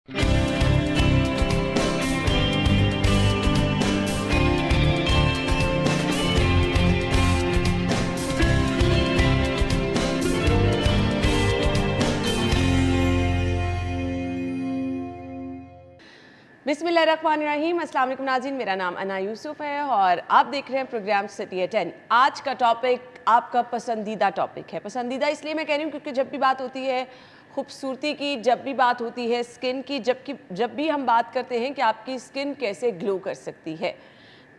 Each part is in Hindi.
बिस्मिल्लाहिर्रहमानिर्रहीम। अस्सलाम वालेकुम नाज़रीन, मेरा नाम अना यूसुफ है और आप देख रहे हैं प्रोग्राम सिटी एट 10। आज का टॉपिक आपका पसंदीदा टॉपिक है। पसंदीदा इसलिए मैं कह रही हूँ क्योंकि जब भी बात होती है खूबसूरती की, जब भी बात होती है स्किन की, जब भी हम बात करते हैं कि आपकी स्किन कैसे ग्लो कर सकती है,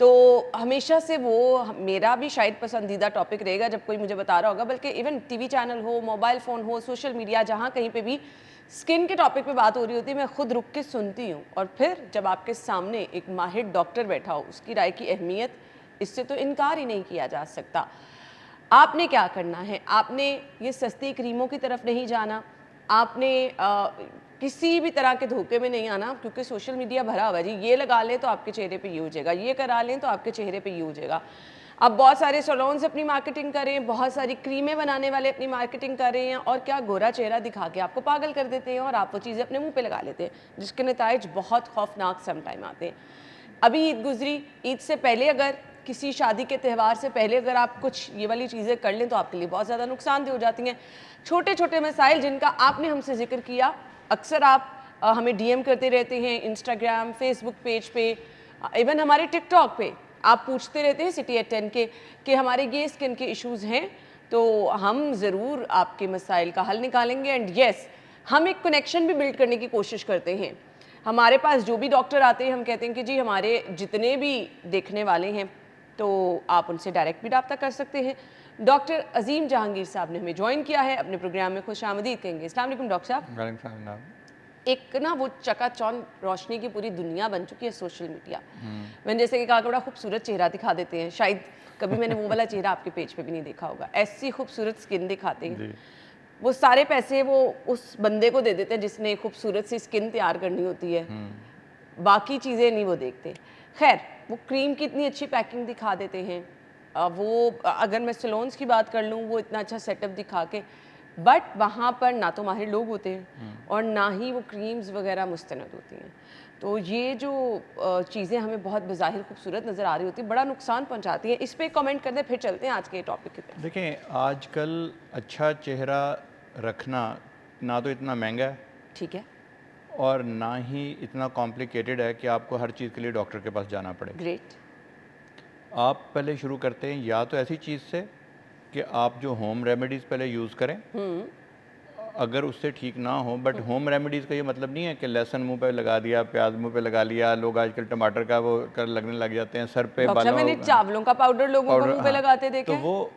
तो हमेशा से वो मेरा भी शायद पसंदीदा टॉपिक रहेगा जब कोई मुझे बता रहा होगा। बल्कि इवन टीवी चैनल हो, मोबाइल फ़ोन हो, सोशल मीडिया, जहाँ कहीं पे भी स्किन के टॉपिक पे बात हो रही होती है, मैं खुद रुक के सुनती हूँ। और फिर जब आपके सामने एक माहिर डॉक्टर बैठा हो, उसकी राय की अहमियत, इससे तो इनकार ही नहीं किया जा सकता। आपने क्या करना है? आपने ये सस्ती क्रीमों की तरफ नहीं जाना, आपने किसी भी तरह के धोखे में नहीं आना, क्योंकि सोशल मीडिया भरा हुआ है जी। ये लगा लें तो आपके चेहरे पे ये हो जाएगा, ये करा लें तो आपके चेहरे पे ये हो जाएगा। अब बहुत सारे सैलून्स अपनी मार्केटिंग कर रहे हैं, बहुत सारी क्रीमें बनाने वाले अपनी मार्केटिंग कर रहे हैं, और क्या गोरा चेहरा दिखा के आपको पागल कर देते हैं और आप वो चीज़ें अपने मुंह पे लगा लेते हैं, जिसके नताइज बहुत खौफनाक समटाइम आते हैं। अभी ईद गुजरी, ईद से पहले अगर किसी शादी के त्यौहार से पहले अगर आप कुछ ये वाली चीज़ें कर लें तो आपके लिए बहुत ज़्यादा नुकसानदेह हो जाती हैं। छोटे छोटे मसाइल जिनका आपने हमसे जिक्र किया, अक्सर आप हमें डीएम करते रहते हैं इंस्टाग्राम, फेसबुक पेज पे, इवन हमारे टिकटॉक पे आप पूछते रहते हैं सिटी एट 10 के कि हमारे ये स्किन के इश्यूज़ हैं, तो हम ज़रूर आपके मसाइल का हल निकालेंगे। एंड येस, हम एक कनेक्शन भी बिल्ड करने की कोशिश करते हैं। हमारे पास जो भी डॉक्टर आते हैं, हम कहते हैं कि जी हमारे जितने भी देखने वाले हैं तो आप उनसे डायरेक्ट भी रब्ता कर सकते हैं। डॉक्टर अजीम जहांगीर साहब ने हमें ज्वाइन किया है, अपने प्रोग्राम में खुश आमदीद कहेंगे। अस्सलाम वालेकुम डॉक्टर साहब। एक ना वो चकाचौंध रोशनी की पूरी दुनिया बन चुकी है सोशल मीडिया। मैंने जैसे कि कहा कि बड़ा खूबसूरत चेहरा दिखा देते हैं, शायद कभी मैंने वो वाला चेहरा आपके पेज पे भी नहीं देखा होगा। ऐसी खूबसूरत स्किन दिखाते हैं, वो सारे पैसे वो उस बंदे को दे देते हैं जिसने खूबसूरत सी स्किन तैयार करनी होती है, बाकी चीज़ें नहीं वो देखते। खैर, वो क्रीम की इतनी अच्छी पैकिंग दिखा देते हैं, वो अगर मैं सैलून्स की बात कर लूँ, वो इतना अच्छा सेटअप दिखा के, बट वहाँ पर ना तो माहिर लोग होते हैं और ना ही वो क्रीम्स वगैरह मुस्तनद होती हैं। तो ये जो चीज़ें हमें बहुत बज़ाहिर खूबसूरत नज़र आ रही होती है, बड़ा नुकसान पहुँचाती हैं। इस पर कमेंट कर दें, फिर चलते हैं आज के टॉपिक की तरफ। देखें, आजकल अच्छा चेहरा रखना ना तो इतना महंगा है, ठीक है, और ना ही इतना कॉम्प्लिकेटेड है कि आपको हर चीज़ के लिए डॉक्टर के पास जाना पड़े। ग्रेट। आप पहले शुरू करते हैं या तो ऐसी चीज़ से कि आप जो होम रेमेडीज़ पहले यूज़ करें, अगर उससे ठीक ना हो, बट होम रेमेडीज़ का ये मतलब नहीं है कि लहसुन मुंह पे लगा दिया, प्याज मुंह पे लगा लिया। लोग आजकल टमाटर का वो कर लगने लग जाते हैं सर पे, बालों मैंने चावलों का पाउडर लोगों को मुंह पे लगाते देखे। तो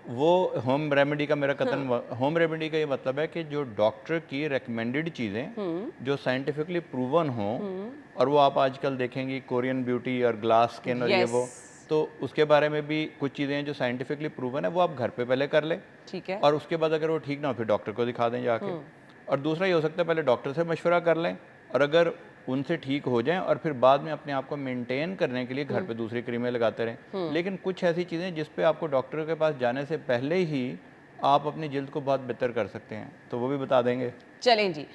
वो होम रेमेडी का मेरा कथन होम रेमेडी का ये मतलब है कि जो डॉक्टर की रेकमेंडेड चीज़ें जो साइंटिफिकली प्रूवन हो, और वो आप आजकल देखेंगे कोरियन ब्यूटी और ग्लास स्किन और ये वो, तो उसके बारे में भी कुछ चीज़ें हैं जो साइंटिफिकली प्रूवन है, वो आप घर पे पहले कर लें। ठीक है। और उसके बाद अगर वो ठीक ना हो फिर डॉक्टर को दिखा दें जाके। और दूसरा ये हो सकता है पहले डॉक्टर से मशवरा कर लें, और अगर उनसे ठीक हो जाएं और फिर बाद में अपने आप को मेंटेन करने के लिए घर पे दूसरी क्रीमें लगाते रहें। लेकिन कुछ ऐसी चीज़ें जिस पे आपको डॉक्टर के पास जाने से पहले ही आप अपनी जल्द को बहुत बेहतर कर सकते हैं, तो वो भी बता देंगे। चलें जी,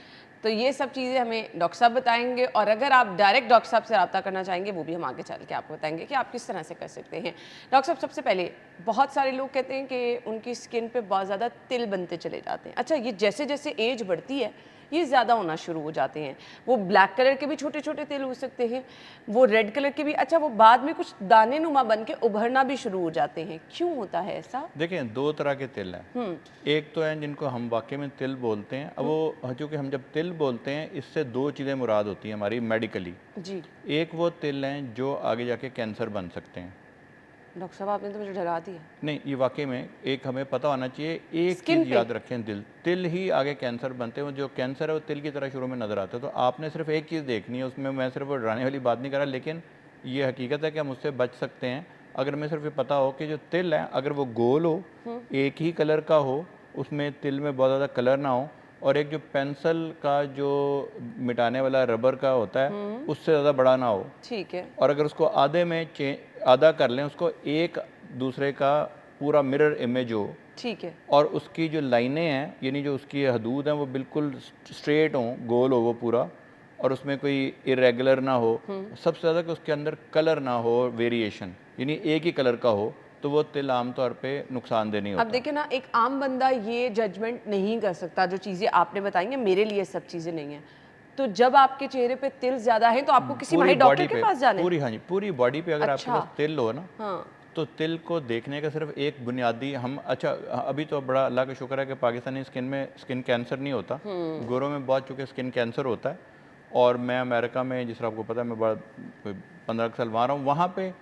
तो ये सब चीज़ें हमें डॉक्टर साहब बताएंगे, और अगर आप डायरेक्ट डॉक्टर साहब से रब्ता करना चाहेंगे, वो भी हम आगे चल के आपको बताएंगे कि आप किस तरह से कर सकते हैं। डॉक्टर साहब, सबसे पहले बहुत सारे लोग कहते हैं कि उनकी स्किन पे बहुत ज़्यादा तिल बनते चले जाते हैं। अच्छा, ये जैसे जैसे एज बढ़ती है ये ज़्यादा होना शुरू हो जाते हैं। वो ब्लैक कलर के भी छोटे छोटे तिल हो सकते हैं, वो रेड कलर के भी। अच्छा, वो बाद में कुछ दाने नुमा बन के उभरना भी शुरू हो जाते हैं, क्यों होता है ऐसा? देखें, दो तरह के तिल हैं। एक तो हैं जिनको हम वाकई में तिल बोलते हैं। अब वो चूँकि हम जब तिल बोलते हैं, इससे दो चीज़ें मुराद होती हैं हमारी मेडिकली जी। एक वो तिल हैं जो आगे जाके कैंसर बन सकते हैं। डॉक्टर साहब, आपने तो मुझे डरा दिया। नहीं, ये वाकई में एक हमें पता होना चाहिए। एक चीज़ याद रखें, तिल ही आगे कैंसर बनते हैं। जो कैंसर है वो तिल की तरह शुरू में नज़र आता है। तो आपने सिर्फ एक चीज़ देखनी है, उसमें मैं सिर्फ वो डराने वाली बात नहीं कर रहा, लेकिन ये हकीकत है कि हम उससे बच सकते हैं अगर हमें सिर्फ ये पता हो कि जो तिल है अगर वो गोल हो, एक ही कलर का हो, उसमें तिल में बहुत ज़्यादा कलर ना हो, और एक जो पेंसिल का जो मिटाने वाला रबर का होता है उससे ज़्यादा बड़ा ना हो। ठीक है। और अगर उसको आधे में आधा कर लें, उसको एक दूसरे का पूरा मिरर इमेज हो। ठीक है। और उसकी जो लाइनें हैं, यानी जो उसकी हदूद हैं, वो बिल्कुल स्ट्रेट हों, गोल हो वो पूरा, और उसमें कोई इरेगुलर ना हो, सबसे ज़्यादा कि उसके अंदर कलर ना हो, वेरिएशन, यानी एक ही कलर का हो, तो वो तिल आमतौर पे नुकसानदेह नहीं अब होता। देखिए ना, एक आम बंदा ये जजमेंट नहीं कर सकता, जो चीज़ें आपने बताई हैं मेरे लिए सब चीज़ें नहीं हैं। तो जब आपके चेहरे पे तिल ज़्यादा है तो आपको किसी पूरी माहिर डॉक्टर बॉडी के पे, पास जाना है? पूरी, हाँ जी, पूरी बॉडी पे अगर आपके अच्छा। पास तिल हो ना, हाँ। तो तिल को देखने का सिर्फ एक बुनियादी हम अच्छा, अभी तो बड़ा अल्लाह का शुक्र है कि पाकिस्तानी स्किन में स्किन कैंसर नहीं होता, गोरों में बहुत चूँकि स्किन कैंसर होता है। और मैं अमेरिका में, जिस तरह आपको पता है, मैं बड़ा 15 साल वहाँ रहा हूँ, वहाँ पे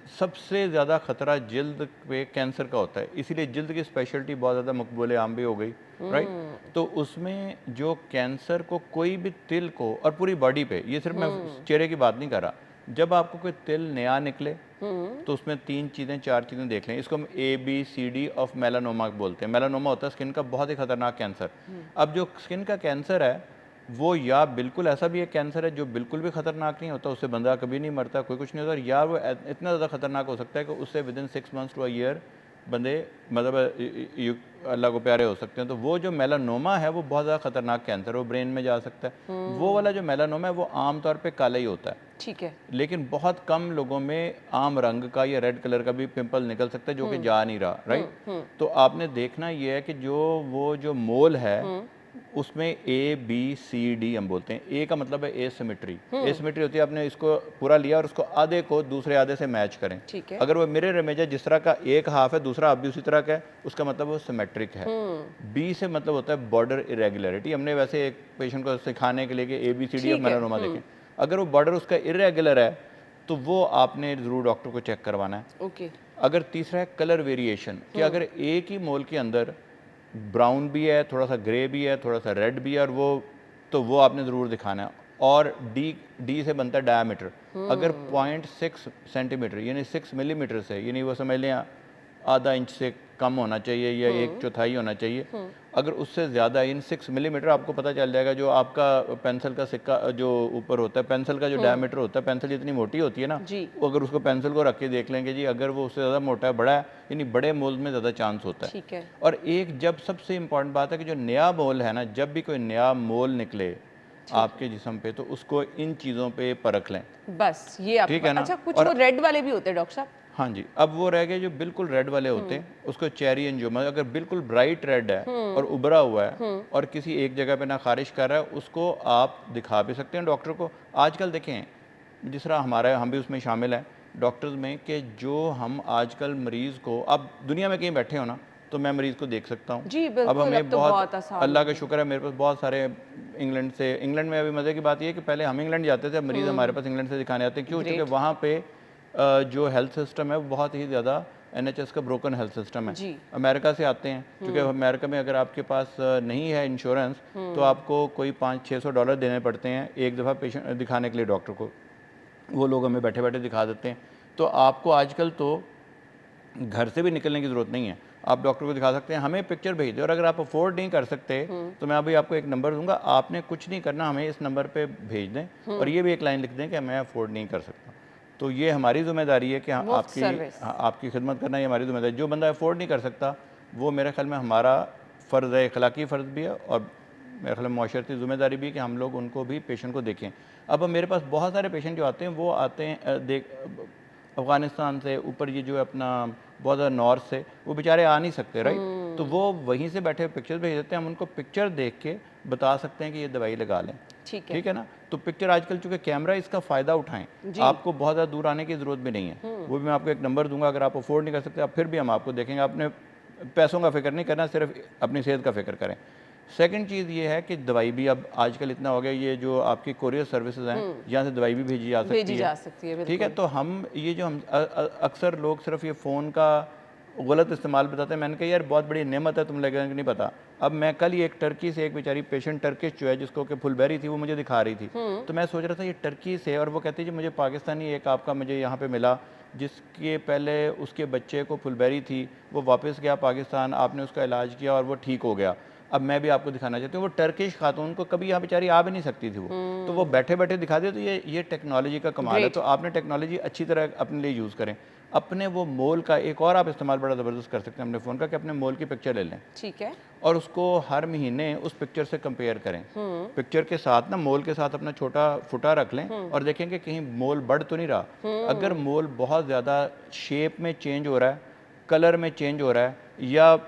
सबसे ज़्यादा ख़तरा जिल्द पे कैंसर का होता है, इसीलिए जिल्द की स्पेशलिटी बहुत ज़्यादा मकबूल आम भी हो गई, राइट। तो उसमें जो कैंसर को कोई भी तिल को, और पूरी बॉडी पे, ये सिर्फ मैं चेहरे की बात नहीं कर रहा, जब आपको कोई तिल नया निकले तो उसमें 3 चीज़ें 4 चीज़ें देख लें। इसको हम ABCD ऑफ मेलानोमा बोलते हैं। मेलानोमा होता है स्किन का बहुत ही खतरनाक कैंसर। अब जो स्किन का कैंसर है वो या बिल्कुल ऐसा भी एक कैंसर है जो बिल्कुल भी खतरनाक नहीं होता, उससे बंदा कभी नहीं मरता, कोई कुछ नहीं होता, या वो इतना ज़्यादा खतरनाक हो सकता है कि उससे within 6 months to a year बंदे मतलब अल्लाह को प्यारे हो सकते हैं। तो वो जो मेलानोमा है वो बहुत ज़्यादा खतरनाक कैंसर है, वो ब्रेन में जा सकता है। वो वाला जो मेलानोमा है वो आमतौर पे काला ही होता है, ठीक है। लेकिन बहुत कम लोगों में आम रंग का या रेड कलर का भी पिंपल निकल सकता है जो कि जा नहीं रहा, राइट। तो आपने देखना ये है कि जो मोल है उसमें ABCD हम बोलते हैं। ए का मतलब है एसिमेट्री। एसिमेट्री होती है, आपने इसको पूरा लिया और उसको आधे को दूसरे आधे से मैच करें। ठीक है। अगर वो मिरर इमेज है, जिस तरह का एक हाफ है दूसरा हाफ भी उसी तरह का है, उसका मतलब वो सिमेट्रिक है। बी से मतलब होता है बॉर्डर इरेगुलरिटी। हमने वैसे एक पेशेंट को सिखाने के लिए कि ABCD ऑफ ठीक है। मेलानोमा देखें, अगर वो बॉर्डर उसका इरेगुलर है तो वो आपने ज़रूर डॉक्टर को चेक करवाना है। ओके। अगर तीसरा है कलर वेरिएशन, कि अगर एक ही मोल के अंदर ब्राउन भी है, थोड़ा सा ग्रे भी है, थोड़ा सा रेड भी है, और वो आपने ज़रूर दिखाना है। और डी से बनता है डायामीटर। अगर 0.6 सेंटीमीटर यानी 6 मिलीमीटर से, यानी वो समझ लें आधा इंच से कम होना चाहिए या एक चौथाई होना चाहिए। अगर उससे ज़्यादा इन 6 मिलीमीटर, आपको पता चल जाएगा जो आपका पेंसिल का सिक्का जो ऊपर होता है, पेंसिल का जो डायमीटर होता है, पेंसिल जितनी मोटी होती है ना, जी। वो अगर उसको पेंसिल को रख के देख लेंगे जी, अगर वो उससे ज़्यादा मोटा है, बड़ा है, यानी बड़े मोल में ज़्यादा चांस होता है। ठीक है। और एक जब सबसे इम्पॉर्टेंट बात है कि जो नया मोल है ना, जब भी कोई नया मोल निकले आपके जिस्म पे तो उसको इन चीज़ों पे परख लें। बस ये आप ठीक है ना। अच्छा, कुछ और वो रेड वाले भी होते हैं डॉक्टर साहब? हाँ जी, अब वो रह गए जो बिल्कुल रेड वाले होते हैं, उसको चेरी एंजियोमा, अगर बिल्कुल ब्राइट रेड है और उभरा हुआ है और किसी एक जगह पे ना खारिश कर रहा है, उसको आप दिखा भी सकते हैं डॉक्टर को। आजकल देखें, जिस तरह हमारा, हम भी उसमें शामिल हैं डॉक्टर्स में, कि जो हम आजकल मरीज़ को, अब दुनिया में कहीं बैठे हो ना, तो मैं मरीज़ को देख सकता हूँ। जी अब बिल्कुल, हमें अब तो बहुत आसान अल्लाह हो का गया। शुक्र है, मेरे पास बहुत सारे इंग्लैंड में अभी मज़े की बात यह है कि पहले हम इंग्लैंड जाते थे, अब मरीज़ हमारे पास इंग्लैंड से दिखाने आते हैं। क्यों? क्योंकि ग्रेट। वहाँ पे जो हेल्थ सिस्टम है वो बहुत ही ज़्यादा NHS का ब्रोकन हेल्थ सिस्टम है। जी। अमेरिका से आते हैं, क्योंकि अमेरिका में अगर आपके पास नहीं है इंश्योरेंस तो आपको कोई $500-600 देने पड़ते हैं एक दफ़ा पेशेंट दिखाने के लिए डॉक्टर को। वो लोग हमें बैठे बैठे दिखा देते हैं। तो आपको आजकल तो घर से भी निकलने की ज़रूरत नहीं है, आप डॉक्टर को दिखा सकते हैं। हमें पिक्चर भेज दें, और अगर आप अफोर्ड नहीं कर सकते तो मैं अभी आपको एक नंबर दूंगा, आपने कुछ नहीं करना, हमें इस नंबर पे भेज दें और ये भी एक लाइन लिख दें कि मैं अफोर्ड नहीं कर सकता। तो ये हमारी जिम्मेदारी है कि मुफ्त सर्विस। आपकी खिदमत करना, ये हमारी जिम्मेदारी। जो बंदा अफोर्ड नहीं कर सकता वो मेरे ख्याल में हमारा फ़र्ज़ है, अखलाकी फ़र्ज़ भी है और मेरे ख्याल में माशरती ज़िम्मेदारी भी है कि हम लोग उनको भी, पेशेंट को देखें। अब मेरे पास बहुत सारे पेशेंट जो आते हैं वो आते हैं अफ़गानिस्तान से, ऊपर ये जो है अपना बहुत ज़्यादा नॉर्थ से, वो बेचारे आ नहीं सकते, राइट। तो वो वहीं से बैठे पिक्चर भेज देते हैं, हम उनको पिक्चर देख के बता सकते हैं कि ये दवाई लगा लें। ठीक है। ठीक है ना। तो पिक्चर आजकल चूँकि कैमरा, इसका फ़ायदा उठाएं, आपको बहुत ज़्यादा दूर आने की ज़रूरत भी नहीं है। वो भी मैं आपको एक नंबर दूंगा, अगर आप अफोर्ड नहीं कर सकते आप फिर भी हम आपको देखेंगे। आपने पैसों का फिक्र नहीं करना, सिर्फ अपनी सेहत का फिक्र करें। सेकंड चीज़ ये है कि दवाई भी अब आजकल इतना हो गया, ये जो आपकी कोरियर सर्विसेज हैं, यहाँ से दवाई भी भेजी जा सकती है। ठीक है। तो हम ये जो हम अक्सर लोग सिर्फ ये फ़ोन का गलत इस्तेमाल बताते हैं। मैंने कहा यार बहुत बड़ी नेमत है, तुम लगेगा कि नहीं पता। अब मैं कल ही एक टर्की से, एक बेचारी पेशेंट टर्किश जो है जिसको कि फुलबेरी थी, वो मुझे दिखा रही थी। तो मैं सोच रहा था ये टर्की से, और वो कहती जी मुझे पाकिस्तानी एक आपका मुझे यहाँ पे मिला जिसके पहले उसके बच्चे को फुलबेरी थी, वो वापस गया पाकिस्तान, आपने उसका इलाज किया और वो ठीक हो गया। अब मैं भी आपको दिखाना चाहती हूँ, वो टर्किश खातून को कभी यहाँ बेचारी आ भी नहीं सकती थी वो, तो वो बैठे बैठे दिखा दे। तो ये टेक्नोलॉजी का कमाल है। तो आपने टेक्नोलॉजी अच्छी तरह अपने लिए यूज़ करें। अपने वो मोल का एक और आप इस्तेमाल बड़ा ज़बरदस्त कर सकते हैं अपने फ़ोन का, कि अपने मोल की पिक्चर ले लें, ठीक है, और उसको हर महीने उस पिक्चर से कंपेयर करें। पिक्चर के साथ ना मोल के साथ अपना छोटा फुटा रख लें और देखें कि कहीं मोल बढ़ तो नहीं रहा। अगर मोल बहुत ज़्यादा शेप में चेंज हो रहा है, कलर में चेंज हो रहा है, या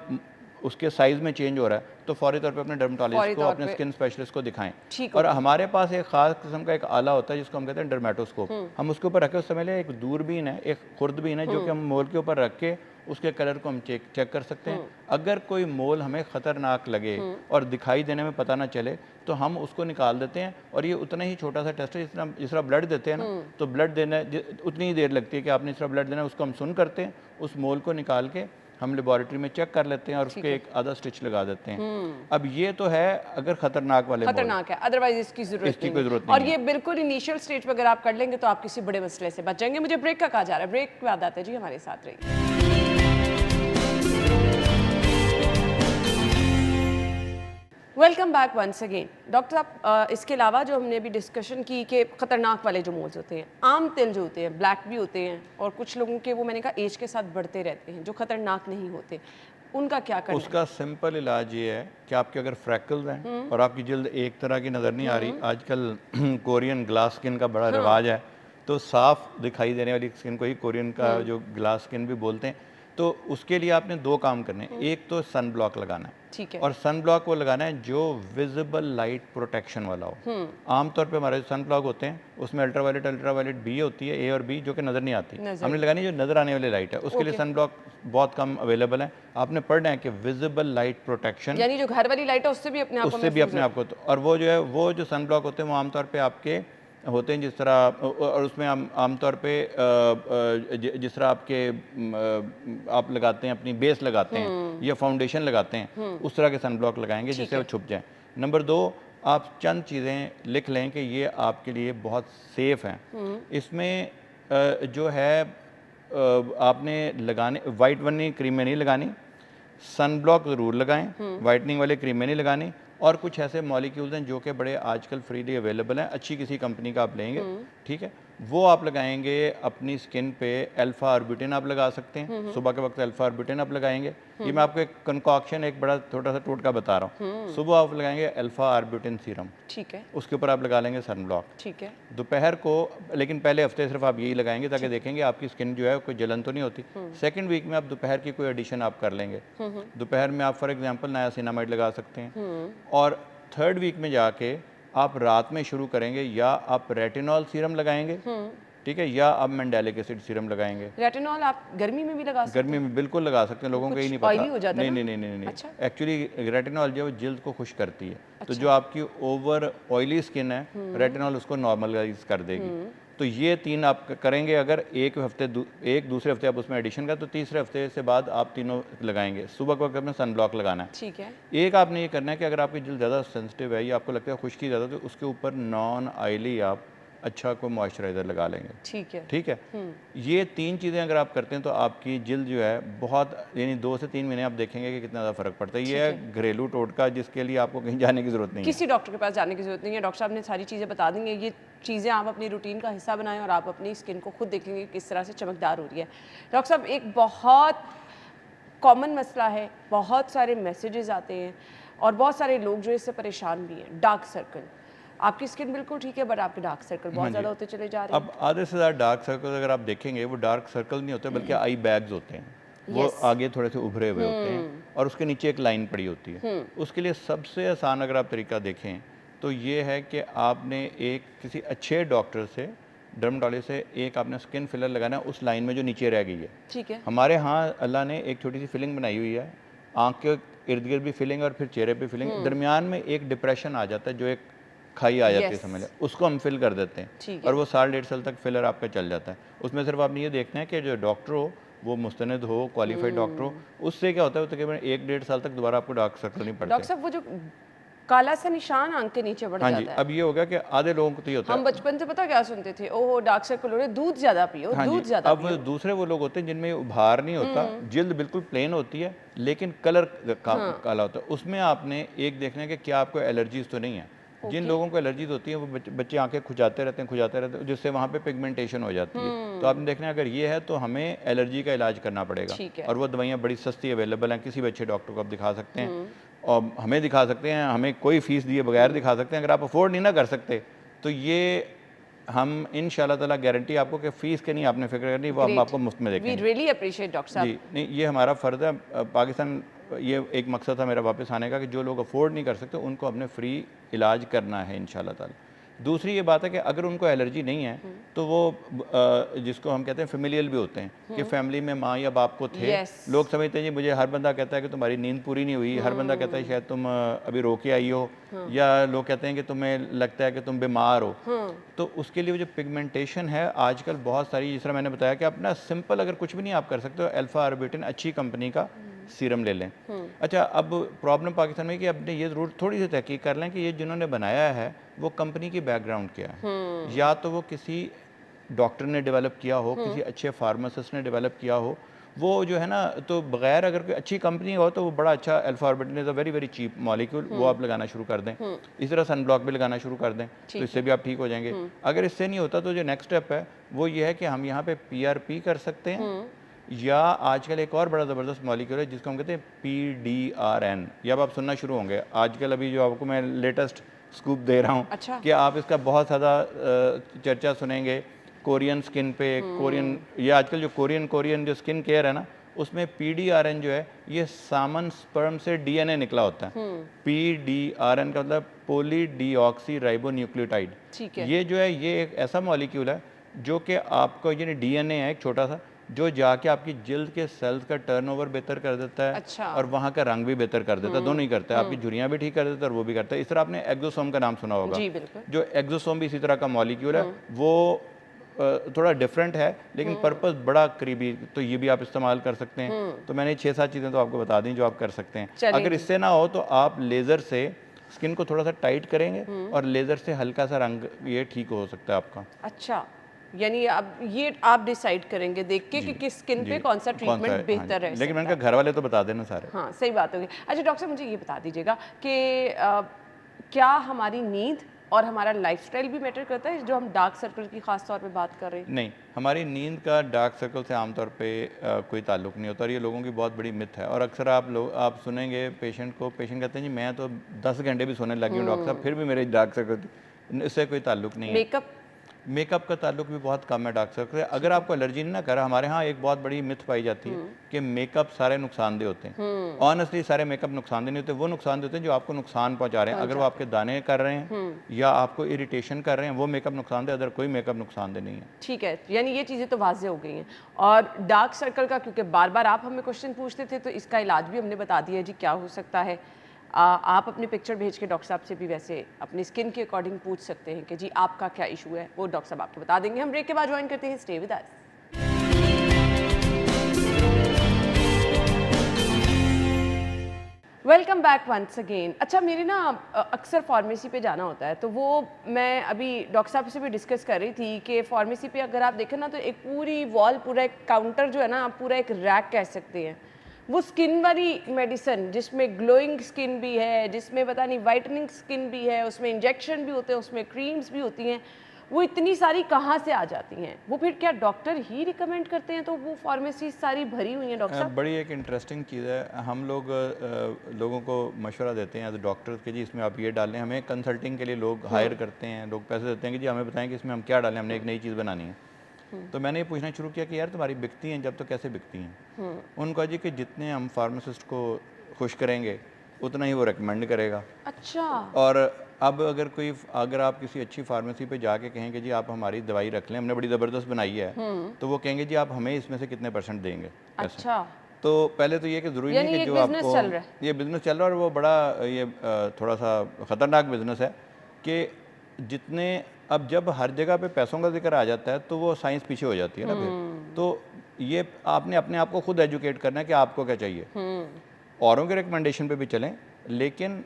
उसके साइज़ में चेंज हो रहा है, तो फौरी तौर पे अपने डर्मेटोलॉजिस्ट को, अपने स्किन स्पेशलिस्ट को दिखाएं। और हमारे पास एक ख़ास किस्म का एक आला होता है जिसको हम कहते हैं डर्मेटोस्कोप। हम उसके ऊपर रख के, उस समय एक दूरबीन है, एक खुर्दबीन है, जो कि हम मोल के ऊपर रख के उसके कलर को हम चेक कर सकते हैं। अगर कोई मोल हमें ख़तरनाक लगे और दिखाई देने में पता ना चले, तो हम उसको निकाल देते हैं। और ये उतना ही छोटा सा टेस्ट है जिस तरह ब्लड देते हैं ना, तो ब्लड देने उतनी ही देर लगती है कि आपने जिस तरह ब्लड देना है, उसको हम सुन करते हैं, उस मोल को निकाल के हम लेबॉरेटरी में चेक कर लेते हैं और उसके एक आधा स्टिच लगा देते हैं। अब ये तो है अगर खतरनाक वाले खतरनाक है, अदरवाइज इसकी जरूरत नहीं। और ये बिल्कुल इनिशियल स्टेज पर अगर आप कर लेंगे तो आप किसी बड़े मसले से बच जाएंगे। मुझे ब्रेक का कहा जा रहा है, ब्रेक के बाद आते हैं जी, हमारे साथ रहिए। Welcome back once again. Doctor साहब, इसके अलावा जो हमने अभी डिस्कशन की कि ख़तरनाक वाले जो मोल्स होते हैं, आम तिल जो होते हैं, ब्लैक भी होते हैं, और कुछ लोगों के वो मैंने कहा एज के साथ बढ़ते रहते हैं, जो ख़तरनाक नहीं होते, उनका क्या करना? उसका सिंपल इलाज ये है कि आपके अगर फ्रैकल्स हैं और आपकी जल्द एक तरह की नज़र नहीं आ रही, आजकल कोरियन ग्लास स्किन का बड़ा रिवाज है, तो साफ दिखाई देने वाली स्किन को ही कोरियन का जो ग्लास स्किन भी बोलते हैं। तो उसके लिए आपने दो काम करने हैं। एक तो सन ब्लॉक लगाना है, ठीक है, और सन ब्लॉक वो लगाना है जो विजिबल लाइट प्रोटेक्शन वाला हो। आमतौर पे हमारे जो सन ब्लॉक होते हैं उसमें अल्ट्रावायलेट बी होती है, ए और बी, जो कि नज़र नहीं आती। हमने लगानी है जो नज़र आने वाली लाइट है, उसके लिए सन ब्लॉक बहुत कम अवेलेबल है। आपने पढ़ना है कि विजिबल लाइट प्रोटेक्शन, यानी जो घर वाली लाइट है उससे भी अपने आप को। और वो जो है, वो जो सन ब्लॉक होते हैं वो आमतौर पर आपके होते हैं जिस तरह, और उसमें आमतौर पे जिस तरह आपके आप लगाते हैं, अपनी बेस लगाते हैं या फाउंडेशन लगाते हैं, उस तरह के सन ब्लॉक लगाएंगे जिससे वो छुप जाए। नंबर दो, आप चंद चीज़ें लिख लें कि ये आपके लिए बहुत सेफ़ हैं। इसमें जो है आपने लगाने, वाइट वाली क्रीमें नहीं लगानी, सन ब्लॉक ज़रूर लगाएं, वाइटनिंग वाले क्रीमें नहीं लगानी। और कुछ ऐसे मॉलिक्यूल्स हैं जो कि बड़े आजकल फ्रीली अवेलेबल हैं, अच्छी किसी कंपनी का आप लेंगे, ठीक है, वो आप लगाएंगे अपनी स्किन पे। अल्फा आर्बुटिन आप लगा सकते हैं, सुबह के वक्त अल्फा आर्बुटिन आप लगाएंगे। ये मैं आपको एक कंकॉक्शन, एक बड़ा छोटा सा टोटका बता रहा हूँ। सुबह आप लगाएंगे अल्फा आर्बुटिन सीरम, ठीक है, उसके ऊपर आप लगा लेंगे सन ब्लॉक, ठीक है। दोपहर को, लेकिन पहले हफ्ते सिर्फ आप यही लगाएंगे ताकि देखेंगे आपकी स्किन जो है कोई जलन तो नहीं होती। सेकंड वीक में आप दोपहर की कोई एडिशन आप कर लेंगे, दोपहर में आप फॉर एग्जांपल नायासिनामाइड लगा सकते हैं। और थर्ड वीक में जाके आप रात में शुरू करेंगे, या आप रेटिनॉल सीरम लगाएंगे, ठीक है, या आप मैंडेलिक एसिड सीरम लगाएंगे। रेटिनॉल आप गर्मी में भी लगा सकते हैं? गर्मी में बिल्कुल लगा सकते हैं, लोगों को ही नहीं पता। हो जाता नहीं नहीं नहीं नहीं नहीं, एक्चुअली रेटिनॉल जो है जिल्द को खुश करती है। तो जो आपकी ओवर ऑयली स्किन है, रेटिनॉल उसको नॉर्मलाइज कर देगी। तो ये तीन आप करेंगे। अगर एक दूसरे हफ्ते आप उसमें एडिशन का, तो तीसरे हफ्ते से बाद आप तीनों लगाएंगे। सुबह के वक्त अपने सन ब्लॉक लगाना है, ठीक है। एक आपने ये करना है कि अगर आपकी जल्द ज़्यादा सेंसिटिव है या आपको लगता है खुश्की ज़्यादा, तो उसके ऊपर नॉन ऑयली आप अच्छा कोई मॉइस्चराइज़र लगा लेंगे, ठीक है। ये तीन चीज़ें अगर आप करते हैं तो आपकी जिल्द जो है बहुत, यानी 2 से 3 महीने आप देखेंगे कि कितना ज़्यादा फ़र्क पड़ता है। ये है घरेलू टोटका जिसके लिए आपको कहीं जाने की ज़रूरत नहीं है, किसी डॉक्टर के पास जाने की ज़रूरत नहीं है। डॉक्टर साहब ने सारी चीज़ें बता देंगे। ये चीज़ें आप अपनी रूटीन का हिस्सा बनाएं और आप अपनी स्किन को खुद देखेंगे किस तरह से चमकदार हो रही है। डॉक्टर साहब, एक बहुत कॉमन मसला है, बहुत सारे मैसेजेस आते हैं और बहुत सारे लोग जो इससे परेशान भी हैं, डार्क सर्कल। आपकी स्किन बिल्कुल ठीक है, बट आपके डार्क सर्कल बहुत ज़्यादा होते चले जा रहे हैं। अब आधे से ज़्यादा डार्क सर्कल अगर आप देखेंगे, वो डार्क सर्कल नहीं होते बल्कि आई बैग्स होते हैं। वो आगे थोड़े से उभरे हुए होते हैं और उसके नीचे एक लाइन पड़ी होती है। उसके लिए सबसे आसान अगर आप तरीका देखें तो ये है कि आपने एक किसी अच्छे डॉक्टर से, डर्मेटोलॉजिस्ट से, एक आपने स्किन फिलर लगाना है उस लाइन में जो नीचे रह गई है, ठीक है। हमारे यहाँ अल्लाह ने एक छोटी सी फिलिंग बनाई हुई है, आँख के इर्द गिर्द भी फिलिंग और फिर चेहरे पे फिलिंग, दरमियान में एक डिप्रेशन आ जाता है जो एक खाई आ जाती है, समझ लें, उसको हम फिल कर देते हैं और वो 1.5 साल तक फिलर आपका चल जाता है। उसमें सिर्फ आपने ये देखना है कि जो डॉक्टर हो वो मुस्तनद हो, क्वालिफाइड डॉक्टर हो। उससे क्या होता है, वो तकरीबन 1-1.5 साल तक दोबारा आपको डार्क सर्कल नहीं पड़ते। डॉक्टर साहब, वो जो काला सा निशान आंख के नीचे बढ़ हाँ जी, जाता है। अब ये हो गया कि आधे लोगों को तो ये होता हम है। बचपन से पता क्या सुनते थे, ओहो डार्क सर्कल हो रहे, दूध ज्यादा पियो, हाँ दूध जी, ज्यादा अब पियो। दूसरे वो लोग होते हैं जिनमें उभार नहीं होता, जिल्द बिल्कुल प्लेन होती है, लेकिन कलर काला होता है। उसमें आपने एक देखना है कि क्या आपको एलर्जीज तो नहीं है। जिन लोगों को एलर्जीज होती है वो बच्चे आंखें खुजाते रहते हैं, जिससे वहाँ पे पिगमेंटेशन हो जाती है। तो आपने देखना है अगर ये है तो हमें एलर्जी का इलाज करना पड़ेगा, ठीक है। और वो दवाइयाँ बड़ी सस्ती अवेलेबल हैं, किसी भी अच्छे डॉक्टर को आप दिखा सकते हैं और हमें दिखा सकते हैं, हमें कोई फीस दिए बगैर दिखा सकते हैं। अगर आप अफोर्ड नहीं ना कर सकते तो ये हम इंशाल्लाह ताला गारंटी आपको कि फ़ीस के नहीं आपने फिक्र करनी, वो हम आपको मुफ्त में वी देखेंगे। रियली अप्रिशिएट डॉक्टर साहब। जी, नहीं ये हमारा फ़र्ज़ है। पाकिस्तान, ये एक मकसद था मेरा वापस आने का कि जो लोग अफोर्ड नहीं कर सकते उनको हमने फ्री इलाज करना है इंशाल्लाह ताला। दूसरी ये बात है कि अगर उनको एलर्जी नहीं है तो वो जिसको हम कहते हैं फेमिलियल भी होते हैं कि फैमिली में माँ या बाप को थे। Yes. लोग समझते हैं जी, मुझे हर बंदा कहता है कि तुम्हारी नींद पूरी नहीं हुई, हर बंदा कहता है शायद तुम अभी रो के आई हो, या लोग कहते हैं कि तुम्हें लगता है कि तुम बीमार हो। तो उसके लिए वो जो पिगमेंटेशन है आजकल बहुत सारी, जिस तरह मैंने बताया कि अपना सिंपल अगर कुछ भी नहीं आप कर सकते हो, अल्फा आर्बिटिन अच्छी कंपनी का सीरम ले लें। अच्छा, अब प्रॉब्लम पाकिस्तान में कि अपने ये ज़रूर थोड़ी सी तहकीक कर लें कि ये जिन्होंने बनाया है वो कंपनी की बैकग्राउंड क्या है। या तो वो किसी डॉक्टर ने डेवलप किया हो, किसी अच्छे फार्मासिस्ट ने डेवलप किया हो, वो जो है ना, तो बगैर अगर कोई अच्छी कंपनी हो तो वो बड़ा अच्छा, alpha orbital is a very very cheap molecule, वो आप लगाना शुरू कर दें। इस तरह सन ब्लॉक भी लगाना शुरू कर दें तो इससे भी आप ठीक हो जाएंगे। अगर इससे नहीं होता तो जो नेक्स्ट स्टेप है वो ये है कि हम यहाँ पे PRP कर सकते हैं, या आजकल एक और बड़ा ज़बरदस्त मॉलिक्यूल है जिसको हम कहते हैं PDRN, या अब आप सुनना शुरू होंगे आजकल। अभी जो आपको मैं लेटेस्ट स्कूप दे रहा हूँ अच्छा। कि आप इसका बहुत ज़्यादा चर्चा सुनेंगे कोरियन स्किन पे, कोरियन, ये आजकल जो कोरियन जो स्किन केयर है ना, उसमें PDRN जो है ये सामन स्पर्म से DNA निकला होता है। PDRN का मतलब पोली डीऑक्सी राइबो न्यूक्लियोटाइड। ठीक है। ये जो है ये एक ऐसा मॉलिक्यूल है जो कि आपको ये DNA है एक छोटा सा, जो जाके आपकी जिल्द के सेल्स का टर्नओवर बेहतर कर देता है। अच्छा। और वहाँ का रंग भी बेहतर कर देता है, दोनों ही करता है। आपकी झुर्रियाँ भी ठीक कर देता है और वो भी करता है। इस तरह आपने एक्सोसोम का नाम सुना होगा। जी बिल्कुल। जो एक्सोसोम भी इसी तरह का मॉलिक्यूल है, वो थोड़ा डिफरेंट है लेकिन पर्पस बड़ा करीबी, तो ये भी आप इस्तेमाल कर सकते हैं। तो मैंने 6-7 चीज़ें तो आपको बता दी जो आप कर सकते हैं। अगर इससे ना हो तो आप लेज़र से स्किन को थोड़ा सा टाइट करेंगे और लेज़र से हल्का सा रंग ये ठीक हो सकता है आपका। अच्छा, यानी अब ये आप डिसाइड करेंगे देख के कि किस स्किन पे कौन सा ट्रीटमेंट बेहतर है। लेकिन मैंने कहा घर वाले तो बता देना सारे। हाँ सही बात होगी। अच्छा डॉक्टर साहब, मुझे ये बता दीजिएगा कि क्या हमारी नींद और हमारा लाइफस्टाइल भी मैटर करता है, जो हम डार्क सर्कल की खास तौर पे बात कर रहे हैं? नहीं, हमारी नींद का डार्क सर्कल से आमतौर पे कोई ताल्लुक नहीं होता, और ये लोगों की बहुत बड़ी मिथ है। और अक्सर आप सुनेंगे पेशेंट कहते हैं जी मैं तो 10 घंटे भी सोने लगी हूँ डॉक्टर साहब, फिर भी मेरे डार्क सर्कल, इससे कोई ताल्लुक नहीं है। मेकअप का ताल्लुक भी बहुत कम है डार्क सर्कल से। अगर आपको एलर्जी नहीं ना करा, हमारे यहाँ एक बहुत बड़ी मिथ पाई जाती है कि मेकअप सारे नुकसानदेह होते हैं। ऑनेस्टली सारे मेकअप नुकसानदेह नहीं होते, वो नुकसानदेह होते हैं जो आपको नुकसान पहुंचा रहे हैं। अगर वो आपके दाने कर रहे हैं या आपको इरिटेशन कर रहे हैं, वो मेकअप नुकसानदेह, अदर कोई मेकअप नुकसानदेह नहीं है। ठीक है, यानी ये चीज़ें तो वाज़े हो गई हैं। और डार्क सर्कल का, क्योंकि बार बार आप हमें क्वेश्चन पूछते थे, तो इसका इलाज भी हमने बता दिया जी क्या हो सकता है। आप अपनी पिक्चर भेज के डॉक्टर साहब से भी वैसे अपनी स्किन के अकॉर्डिंग पूछ सकते हैं कि जी आपका क्या इशू है, वो डॉक्टर साहब आपको बता देंगे। हम ब्रेक के बाद ज्वाइन करते हैं, stay with us. Welcome back once again. अच्छा, मेरे ना अक्सर फार्मेसी पे जाना होता है, तो वो मैं अभी डॉक्टर साहब से भी डिस्कस कर रही थी कि फार्मेसी पे अगर आप देखें ना तो एक पूरी वॉल, पूरा एक काउंटर जो है ना, आप पूरा एक रैक कह सकते हैं, वो स्किन वाली मेडिसिन, जिसमें ग्लोइंग स्किन भी है, जिसमें पता नहीं वाइटनिंग स्किन भी है, उसमें इंजेक्शन भी होते हैं, उसमें क्रीम्स भी होती हैं, वो इतनी सारी कहाँ से आ जाती हैं? वो फिर क्या डॉक्टर ही रिकमेंड करते हैं? तो वो फार्मेसी सारी भरी हुई हैं डॉक्टर साहब? बड़ी एक इंटरेस्टिंग चीज़ है। हम लोगों को मशवरा देते हैं एज डॉक्टर कि जी इसमें आप ये डालें। हमें कंसल्टिंग के लिए लोग हायर करते हैं, लोग पैसे देते हैं कि जी हमें बताएं कि इसमें हम क्या डालें, हमने एक नई चीज़ बनानी है। तो मैंने ये पूछना शुरू किया कि यार तुम्हारी बिकती हैं जब तो कैसे बिकती हैं? उनको जी कि जितने हम फार्मासिस्ट को खुश करेंगे उतना ही वो रिकमेंड करेगा। अच्छा। और अब अगर आप किसी अच्छी फार्मेसी पे जाके कहेंगे जी आप हमारी दवाई रख लें, हमने बड़ी ज़बरदस्त बनाई है, तो वो कहेंगे जी आप हमें इसमें से कितने % देंगे। अच्छा। तो पहले तो ये कि ज़रूरी नहीं कि जो आपको ये बिज़नेस चल रहा है, और वो बड़ा ये थोड़ा सा ख़तरनाक बिज़नेस है कि जितने अब जब हर जगह पे पैसों का जिक्र आ जाता है तो वो साइंस पीछे हो जाती है ना फिर। तो ये आपने अपने आप को खुद एजुकेट करना है कि आपको क्या चाहिए। औरों के रिकमेंडेशन पे भी चलें, लेकिन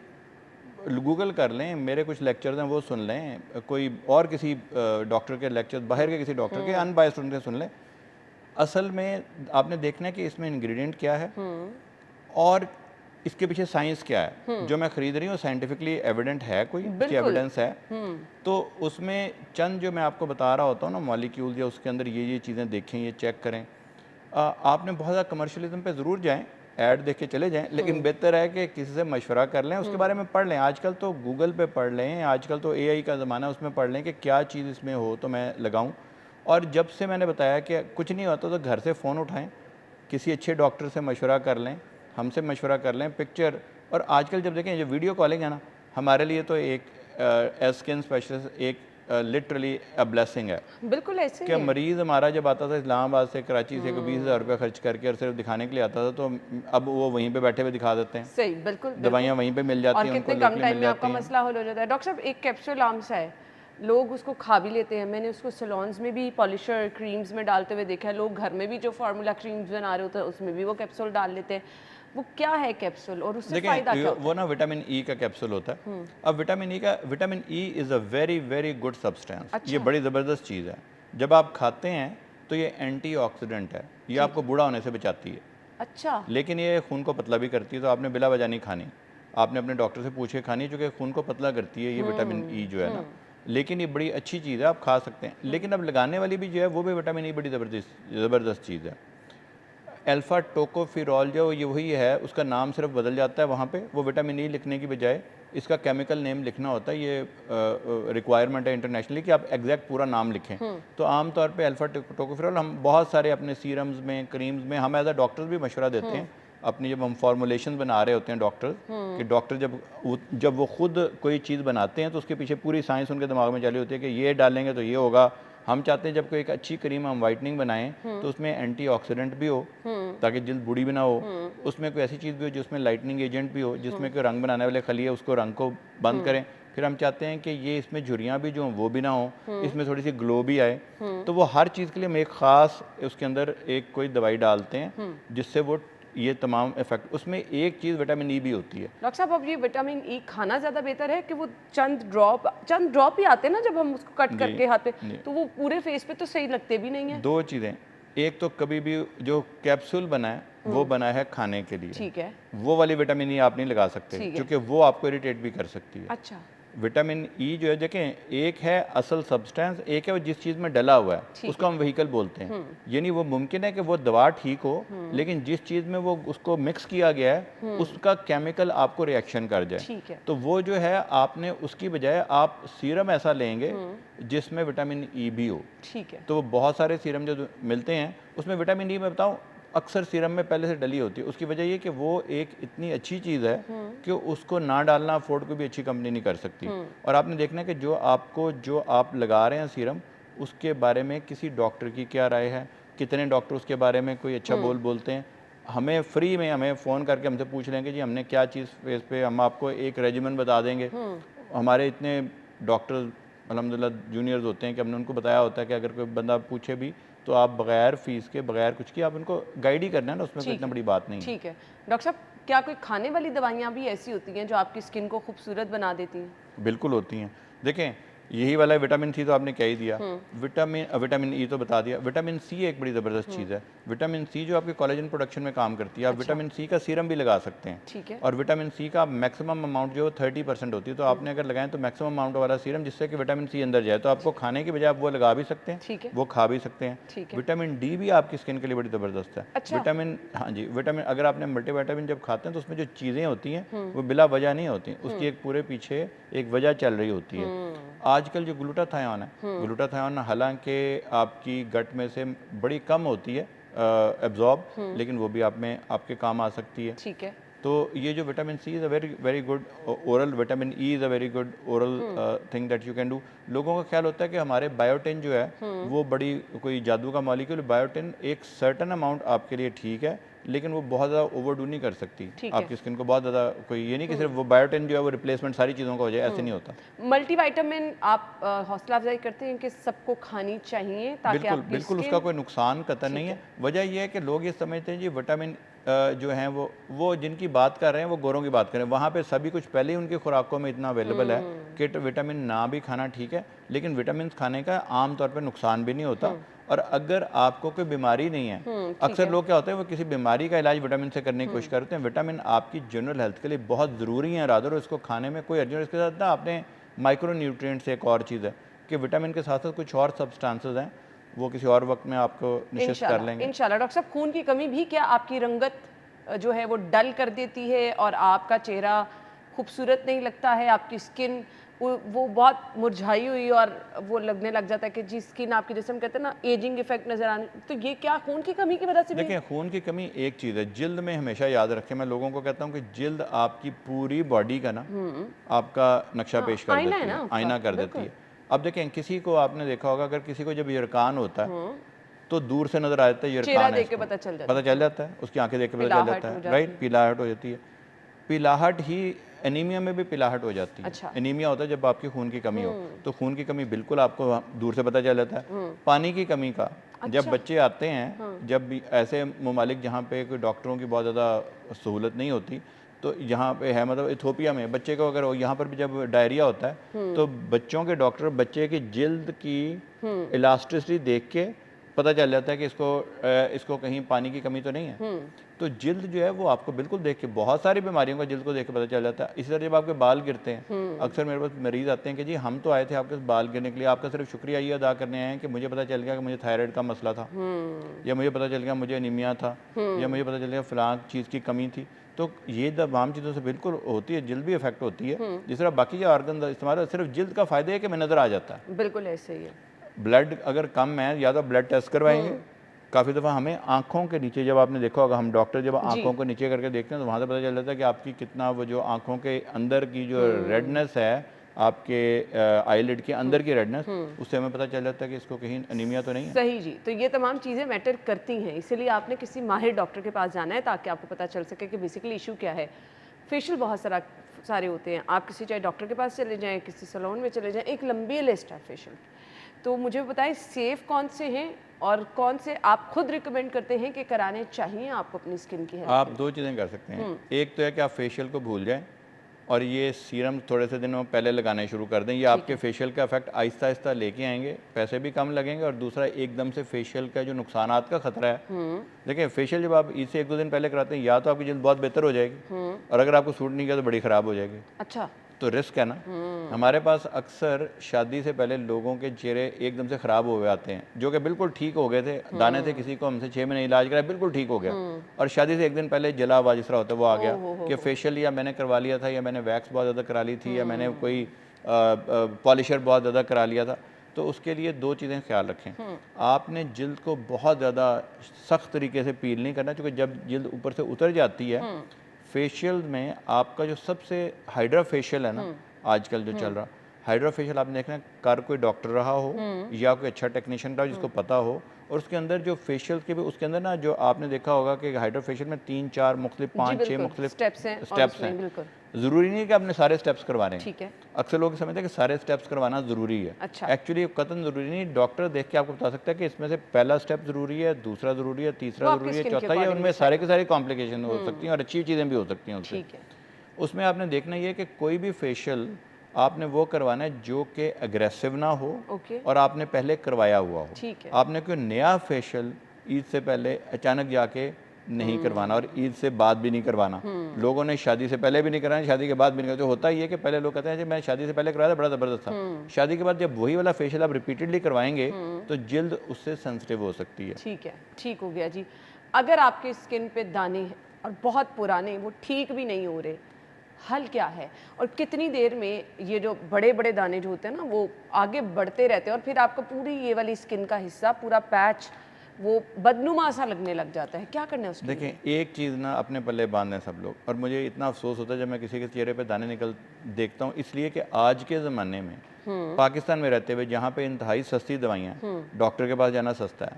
गूगल कर लें, मेरे कुछ लेक्चर्स हैं वो सुन लें, कोई और किसी डॉक्टर के लेक्चर, बाहर के किसी डॉक्टर के अनबायस्ड उनके सुन लें। असल में आपने देखना है कि इसमें इंग्रेडिएंट क्या है और इसके पीछे साइंस क्या है। जो मैं खरीद रही हूँ साइंटिफिकली एविडेंट है, कोई एविडेंस है। तो उसमें चंद जो मैं आपको बता रहा होता हूँ ना मॉलिक्यूल, या उसके अंदर ये चीज़ें देखें, ये चेक करें। आपने बहुत ज़्यादा कमर्शलिज्म पे ज़रूर जाएं, ऐड देख के चले जाएं, लेकिन बेहतर है कि किसी से मशवरा कर लें, उसके बारे में पढ़ लें। आजकल तो गूगल पे पढ़ लें, आजकल तो एआई का ज़माना है, उसमें पढ़ लें कि क्या चीज़ इसमें हो तो मैं लगाऊं। और जब से मैंने बताया कि कुछ नहीं होता तो घर से फ़ोन उठाएं, किसी अच्छे डॉक्टर से मशवरा कर लें, हमसे मशवरा कर लें, पिक्चर। और आजकल जब देखें जो वीडियो कॉलिंग है ना, हमारे लिए तो एक एज स्किन स्पेशलिस्ट एक लिटरली अ ब्लेसिंग है। बिल्कुल ऐसे ही क्या है। मरीज़ हमारा जब आता था इस्लामाबाद से, कराची से, कोई 20,000 रुपये खर्च करके और सिर्फ दिखाने के लिए आता था, तो अब वो वहीं पे बैठे हुए दिखा देते हैं। सही, बिल्कुल दवाइयाँ वहीं पे मिल जाती और हैं, उनको कितने कम लोकली टाइम मिल में आपका जाती हैं। मसला हल हो जाता है। डॉक्टर साहब, एक कैप्सूल आम सा है, लोग उसको खा भी लेते हैं। मैंने उसको सैलून्स में भी पॉलिशर क्रीम्स में डालते हुए देखा है। लोग घर में भी जो फार्मूला क्रीम्स बना रहे होते हैं उसमें भी वो कैप्सूल डाल लेते हैं। वो क्या है कैप्सूल और उससे फायदा क्या होता वो ना विटामिन ई का कैप्सूल होता है। अब vitamin E is a very very good substance. ये बड़ी ज़बरदस्त चीज़ है। जब आप खाते हैं तो ये एंटीऑक्सीडेंट है, ये आपको बूढ़ा होने से बचाती है। अच्छा, लेकिन ये खून को पतला भी करती है, तो आपने बिला वजह नहीं खानी, आपने अपने डॉक्टर से पूछ के खानी, चूँकि खून को पतला करती है ये विटामिन ई जो है ना। लेकिन ये बड़ी अच्छी चीज़ है, आप खा सकते हैं। लेकिन अब लगाने वाली भी जो है वो भी विटामिन ई बड़ी ज़बरदस्त चीज़ है। अल्फ़ा टोकोफिरॉल जो ये वही है, उसका नाम सिर्फ बदल जाता है वहाँ पे। वो विटामिन ई लिखने की बजाय इसका केमिकल नेम लिखना होता है। ये रिक्वायरमेंट है इंटरनेशनली कि आप एग्जैक्ट पूरा नाम लिखें। तो आम तौर पे अल्फ़ा टोकोफिरॉल हम बहुत सारे अपने सीरम्स में, क्रीम्स में, हम एज अ डॉक्टर्स भी मशवरा देते हैं अपनी, जब हम फॉर्मुलेशन बना रहे होते हैं डॉक्टर्स, कि डॉक्टर जब वो खुद कोई चीज़ बनाते हैं तो उसके पीछे पूरी साइंस उनके दिमाग में चली होती है कि ये डालेंगे तो ये होगा। हम चाहते हैं जब कोई एक अच्छी क्रीम हम वाइटनिंग बनाएं तो उसमें एंटीऑक्सीडेंट भी हो ताकि जल्द बूढ़ी भी ना हो, उसमें कोई ऐसी चीज़ भी हो जिसमें लाइटनिंग एजेंट भी हो, जिसमें कोई रंग बनाने वाले खली है उसको रंग को बंद करें। फिर हम चाहते हैं कि ये इसमें झुर्रियाँ भी जो हों वो भी ना हो, इसमें थोड़ी सी ग्लो भी आए। तो वो हर चीज़ के लिए हम एक ख़ास उसके अंदर एक कोई दवाई डालते हैं जिससे वो ये तमाम इफेक्ट, उसमें एक चीज़ विटामिन ई भी होती है। डॉक्टर साहब, अब ये विटामिन ई खाना ज़्यादा बेहतर है कि वो चंद ड्रॉप ही आते हैं ना जब हम उसको कट करके हाथ पे, तो वो पूरे फेस पे तो सही लगते भी नहीं है। दो चीज़ें, एक तो कभी भी जो कैप्सूल बना है वो बना है खाने के लिए, ठीक है। वो वाली विटामिन ई आप नहीं लगा सकते क्योंकि वो आपको इरिटेट भी कर सकती है। अच्छा, विटामिन ई जो है देखें, एक है असल सब्सटेंस, एक है वो जिस चीज़ में डला हुआ है उसको हम व्हीकल बोलते हैं। यानी वो मुमकिन है कि वो दवा ठीक हो लेकिन जिस चीज़ में वो उसको मिक्स किया गया है उसका केमिकल आपको रिएक्शन कर जाए, ठीक है। तो वो जो है आपने उसकी बजाय आप सीरम ऐसा लेंगे जिसमें विटामिन ई भी हो। ठीक है। तो वो बहुत सारे सीरम जो मिलते हैं उसमें विटामिन ई, मैं बताऊँ, अक्सर सीरम में पहले से डली होती है। उसकी वजह ये कि वो एक इतनी अच्छी चीज़ है कि उसको ना डालना अफोर्ड कोई भी अच्छी कंपनी नहीं कर सकती। और आपने देखना है कि जो आप लगा रहे हैं सीरम, उसके बारे में किसी डॉक्टर की क्या राय है, कितने डॉक्टर उसके बारे में कोई अच्छा बोलते हैं। हमें फ्री में हमें फ़ोन करके हमसे पूछ लेंगे जी हमने क्या चीज़ फेस पे, हम आपको एक रेजिमेंट बता देंगे। हमारे इतने डॉक्टर अल्हम्दुलिल्लाह जूनियर्स होते हैं कि हमने उनको बताया होता है कि अगर कोई बंदा पूछे भी तो आप बगैर फीस के, बगैर कुछ किए आप उनको गाइड ही करना है ना, उसमें कोई इतना बड़ी बात नहीं है। ठीक है। डॉक्टर साहब, क्या कोई खाने वाली दवाइयाँ भी ऐसी होती हैं जो आपकी स्किन को खूबसूरत बना देती हैं? बिल्कुल होती हैं। देखें, यही वाला विटामिन सी तो आपने क्या ही दिया, विटामिन ई तो बता दिया। विटामिन सी एक बड़ी ज़बरदस्त चीज़ है। विटामिन सी जो आपके कोलेजन प्रोडक्शन में काम करती है। आप विटामिन सी का सीरम भी लगा सकते हैं। ठीक है। और विटामिन सी का मैक्सिमम अमाउंट जो 30% होती है, तो आपने अगर लगाएं तो मैक्सिमम अमाउंट वाला सीरम जिससे कि विटामिन सी अंदर जाए, तो आपको खाने के बजाय आप वो लगा भी सकते हैं, ठीक है। वो खा भी सकते हैं। ठीक है। विटामिन डी भी आपकी स्किन के लिए बड़ी ज़बरदस्त है। अच्छा। विटामिन, हाँ जी, विटामिन अगर आपने मल्टीविटामिन जब खाते हैं तो उसमें जो चीज़ें होती हैं वो बिला वजह नहीं होती, उसकी एक पूरे पीछे एक वजह चल रही होती है। आजकल जो ग्लूटाथायोन है, ग्लूटाथायोन हालांकि आपकी गट में से बड़ी कम होती है एब्जॉर्ब, लेकिन वो भी आपके काम आ सकती है। ठीक है। तो ये जो vitamin C is a very very good oral, vitamin E is a very good oral thing that you can do. लोगों का ख्याल होता है कि हमारे बायोटिन जो है वो बड़ी कोई जादू का मॉलिक्यूल, बायोटिन एक सर्टन अमाउंट आपके लिए ठीक है लेकिन वो बहुत ज़्यादा ओवरडू नहीं कर सकती आपकी स्किन को। बहुत ज़्यादा कोई ये नहीं कि सिर्फ वो बायोटिन जो है वो रिप्लेसमेंट सारी चीज़ों का हो जाए, ऐसे नहीं होता। मल्टीविटामिन आप हौसला अफजाई करते हैं कि सबको खानी चाहिए ताकि बिल्कुल आपकी बिल्कुल, स्किन उसका कोई नुकसान कतई नहीं है। वजह यह है कि लोग ये समझते हैं जी विटामिन जो हैं वो जिनकी बात कर रहे हैं वो गोरों की बात करें, वहाँ पे सभी कुछ पहले ही उनकी खुराकों में इतना अवेलेबल है कि विटामिन ना भी खाना ठीक है, लेकिन विटामिन खाने का आम तौर पे नुकसान भी नहीं होता। और अगर आपको कोई बीमारी नहीं है, अक्सर लोग क्या होते हैं वो किसी बीमारी का इलाज विटामिन से करने की कोशिश करते हैं। विटामिन आपकी जनरल हेल्थ के लिए बहुत ज़रूरी है रादर, इसको खाने में कोई अर्जेंट। इसके साथ ना आपने माइक्रो न्यूट्रिएंट्स एक और चीज़ है कि विटामिन के साथ साथ कुछ और सब्सटेंसेस हैं, वो किसी और वक्त में आपको निश्चित कर लेंगे। इंशाल्लाह। डॉक्टर साहब, खून की कमी भी क्या आपकी रंगत जो है वो डल कर देती है और आपका चेहरा खूबसूरत नहीं लगता है, आपकी स्किन वो बहुत मुरझाई हुई और वो लगने लग जाता है कि जी स्किन आपकी, जैसे हम कहते हैं ना एजिंग इफेक्ट नजर आने, तो ये क्या खून की कमी की वजह से भी? देखिए, खून की कमी एक चीज़ है, जिल्द में हमेशा याद रखें, मैं लोगों को कहता हूँ कि जिल्द आपकी पूरी बॉडी का ना आपका नक्शा पेश कर देती है, आईना कर देती है। अब देखें, किसी को आपने देखा होगा, अगर किसी को जब यरकान होता है तो दूर से नजर आ जाता है यरकान है, देख के पता चल जाता है, उसकी आंखें देख के पता चल जाता है, राइट, पीलाहट हो जाती है। पीलाहट ही एनीमिया में भी पिलाहट हो जाती है। अच्छा। एनीमिया होता है जब आपकी खून की कमी हो, तो खून की कमी बिल्कुल आपको दूर से पता चल जाता है। पानी की कमी का जब बच्चे आते हैं, जब भी ऐसे ममालिक जहाँ पे कोई डॉक्टरों की बहुत ज़्यादा सहूलत नहीं होती, तो यहाँ पे है, मतलब इथोपिया में बच्चे को अगर यहाँ पर भी जब डायरिया होता है तो बच्चों के डॉक्टर बच्चे की जिल्द की इलास्टिसिटी देख के पता चल जाता है कि इसको कहीं पानी की कमी तो नहीं है। तो जिल्द जो है वो आपको बिल्कुल देख के, बहुत सारी बीमारियों का जिल्द को देख के पता चल जाता है। इसी तरह जब आपके बाल गिरते हैं, अक्सर मेरे पास मरीज आते हैं कि जी हम तो आए थे आपके बाल गिरने के लिए, आपका सिर्फ शुक्रिया ये अदा करने आए हैं कि मुझे पता चल गया कि मुझे थायराइड का मसला था, या मुझे पता चल गया मुझे एनीमिया था, या मुझे पता चल गया फलां चीज़ की कमी थी। तो ये तमाम चीज़ों से बिल्कुल होती है, जिल्द भी इफेक्ट होती है। जिस तरह बाकी जो ऑर्गन इस्तेमाल, सिर्फ जिल्द का फ़ायदा है कि मैं नज़र आ जाता है। बिल्कुल ऐसे ही है। ब्लड अगर कम है, या तो ब्लड टेस्ट करवाएंगे। काफ़ी दफ़ा हमें आंखों के नीचे, जब आपने देखा होगा हम डॉक्टर जब आंखों को नीचे करके देखते हैं तो वहाँ से पता चल जाता है कि आपकी कितना वो जो आंखों के अंदर की जो रेडनेस है, आपके आईलिड के अंदर की रेडनेस, उससे हमें पता चल जाता है कि इसको कहीं अनीमिया तो नहीं है। सही जी। तो ये तमाम चीज़ें मैटर करती हैं, इसीलिए आपने किसी माहिर डॉक्टर के पास जाना है ताकि आपको पता चल सके कि बेसिकली इशू क्या है। फेशियल बहुत सारे होते हैं, आप किसी चाहे डॉक्टर के पास चले जाएँ, किसी सैलून में चले जाएँ, एक लंबी लिस्ट है फेशियल। तो मुझे बताएं सेफ़ कौन से हैं और कौन से आप खुद रिकमेंड करते हैं कि कराने चाहिए आपको अपनी स्किन की हेल्थ? आप दो चीज़ें कर सकते हैं। एक तो है कि आप फेशियल को भूल जाएं और ये सीरम थोड़े से दिनों पहले लगाने शुरू कर दें। ये आपके फेशियल का इफेक्ट आहिस्ता आहिस्ता लेके आएंगे, पैसे भी कम लगेंगे। और दूसरा, एकदम से फेशियल का जो नुकसानात का खतरा है, देखिए फेशियल जब आप इससे 1-2 दिन पहले कराते हैं, या तो आपकी जल्द बहुत बेहतर हो जाएगी, और अगर आपको सूट नहीं किया तो बड़ी ख़राब हो जाएगी। अच्छा। तो रिस्क है ना। हमारे पास अक्सर शादी से पहले लोगों के चेहरे एकदम से ख़राब हो गए आते हैं, जो कि बिल्कुल ठीक हो गए थे, दाने थे, किसी को हमसे 6 महीने इलाज कराया, बिल्कुल ठीक हो गया, और शादी से एक दिन पहले जला हुआ जिस तरह होता है वो आ गया कि फेशियल या मैंने करवा लिया था, या मैंने वैक्स बहुत ज़्यादा करा ली थी, या मैंने कोई पॉलिशर बहुत ज़्यादा करा लिया था। तो उसके लिए दो चीज़ें ख्याल रखें। आपने जिल्द को बहुत ज़्यादा सख्त तरीके से पील नहीं करना, क्योंकि जब जिल्द ऊपर से उतर जाती है, फेशियल में आपका जो सबसे हाइड्रा फेशियल है ना आजकल जो चल रहा, हाइड्रा फेशियल आपने देखना कर कोई डॉक्टर रहा हो या कोई अच्छा टेक्नीशियन रहा हो जिसको पता हो, और उसके अंदर जो फेशियल के भी उसके अंदर ना, जो आपने देखा होगा कि हाइड्रा फेशियल में 3-4 मुख्तलिफ 5-6 मुख्तलिफ स्टेप्स हैं। ज़रूरी नहीं है कि आपने सारे स्टेप्स करवाने हैं। ठीक है। अक्सर लोग समझते हैं कि सारे स्टेप्स करवाना ज़रूरी है। अच्छा। एक्चुअली कतन ज़रूरी नहीं। डॉक्टर देख के आपको बता सकता है कि इसमें से पहला स्टेप ज़रूरी है, दूसरा ज़रूरी है, तीसरा ज़रूरी है, चौथा, या उनमें सारे के सारे कॉम्प्लिकेशन हो सकती हैं और अच्छी चीज़ें भी हो सकती हैं उससे। ठीक है। उसमें आपने देखना ये है कि कोई भी फेशियल आपने वो करवाना है जो कि अग्रेसिव ना हो, और आपने पहले करवाया हुआ हो। ठीक है। आपने कोई नया फेशियल ईद से पहले अचानक जाके नहीं करवाना, और ईद से बाद भी नहीं करवाना। लोगों ने शादी से पहले भी नहीं कराना, शादी के बाद भी नहीं करना। तो होता ही है कि पहले लोग कहते हैं जी मैं शादी से पहले करवाया था, बड़ा ज़बरदस्त था, शादी के बाद जब वही वाला फेशियल आप रिपीटेडली करवाएंगे तो जिल्द उससे सेंसिटिव हो सकती है। ठीक है, ठीक हो गया जी। अगर आपके स्किन पे दाने हैं और बहुत पुराने, वो ठीक भी नहीं हो रहे, हल क्या है? और कितनी देर में ये जो बड़े बड़े दाने जो होते हैं ना वो आगे बढ़ते रहते हैं और फिर आपका पूरी ये वाली स्किन का हिस्सा, पूरा पैच वो बदनुमा सा लगने लग जाता है? क्या करना है उसके लिए? देखें, एक चीज़ ना अपने पल्ले बांध दें सब लोग, और मुझे इतना अफसोस होता है जब मैं किसी के चेहरे पे दाने निकल देखता हूँ, इसलिए कि आज के ज़माने में पाकिस्तान में रहते हुए जहाँ पे इंतहाई सस्ती दवाइयाँ, डॉक्टर के पास जाना सस्ता है।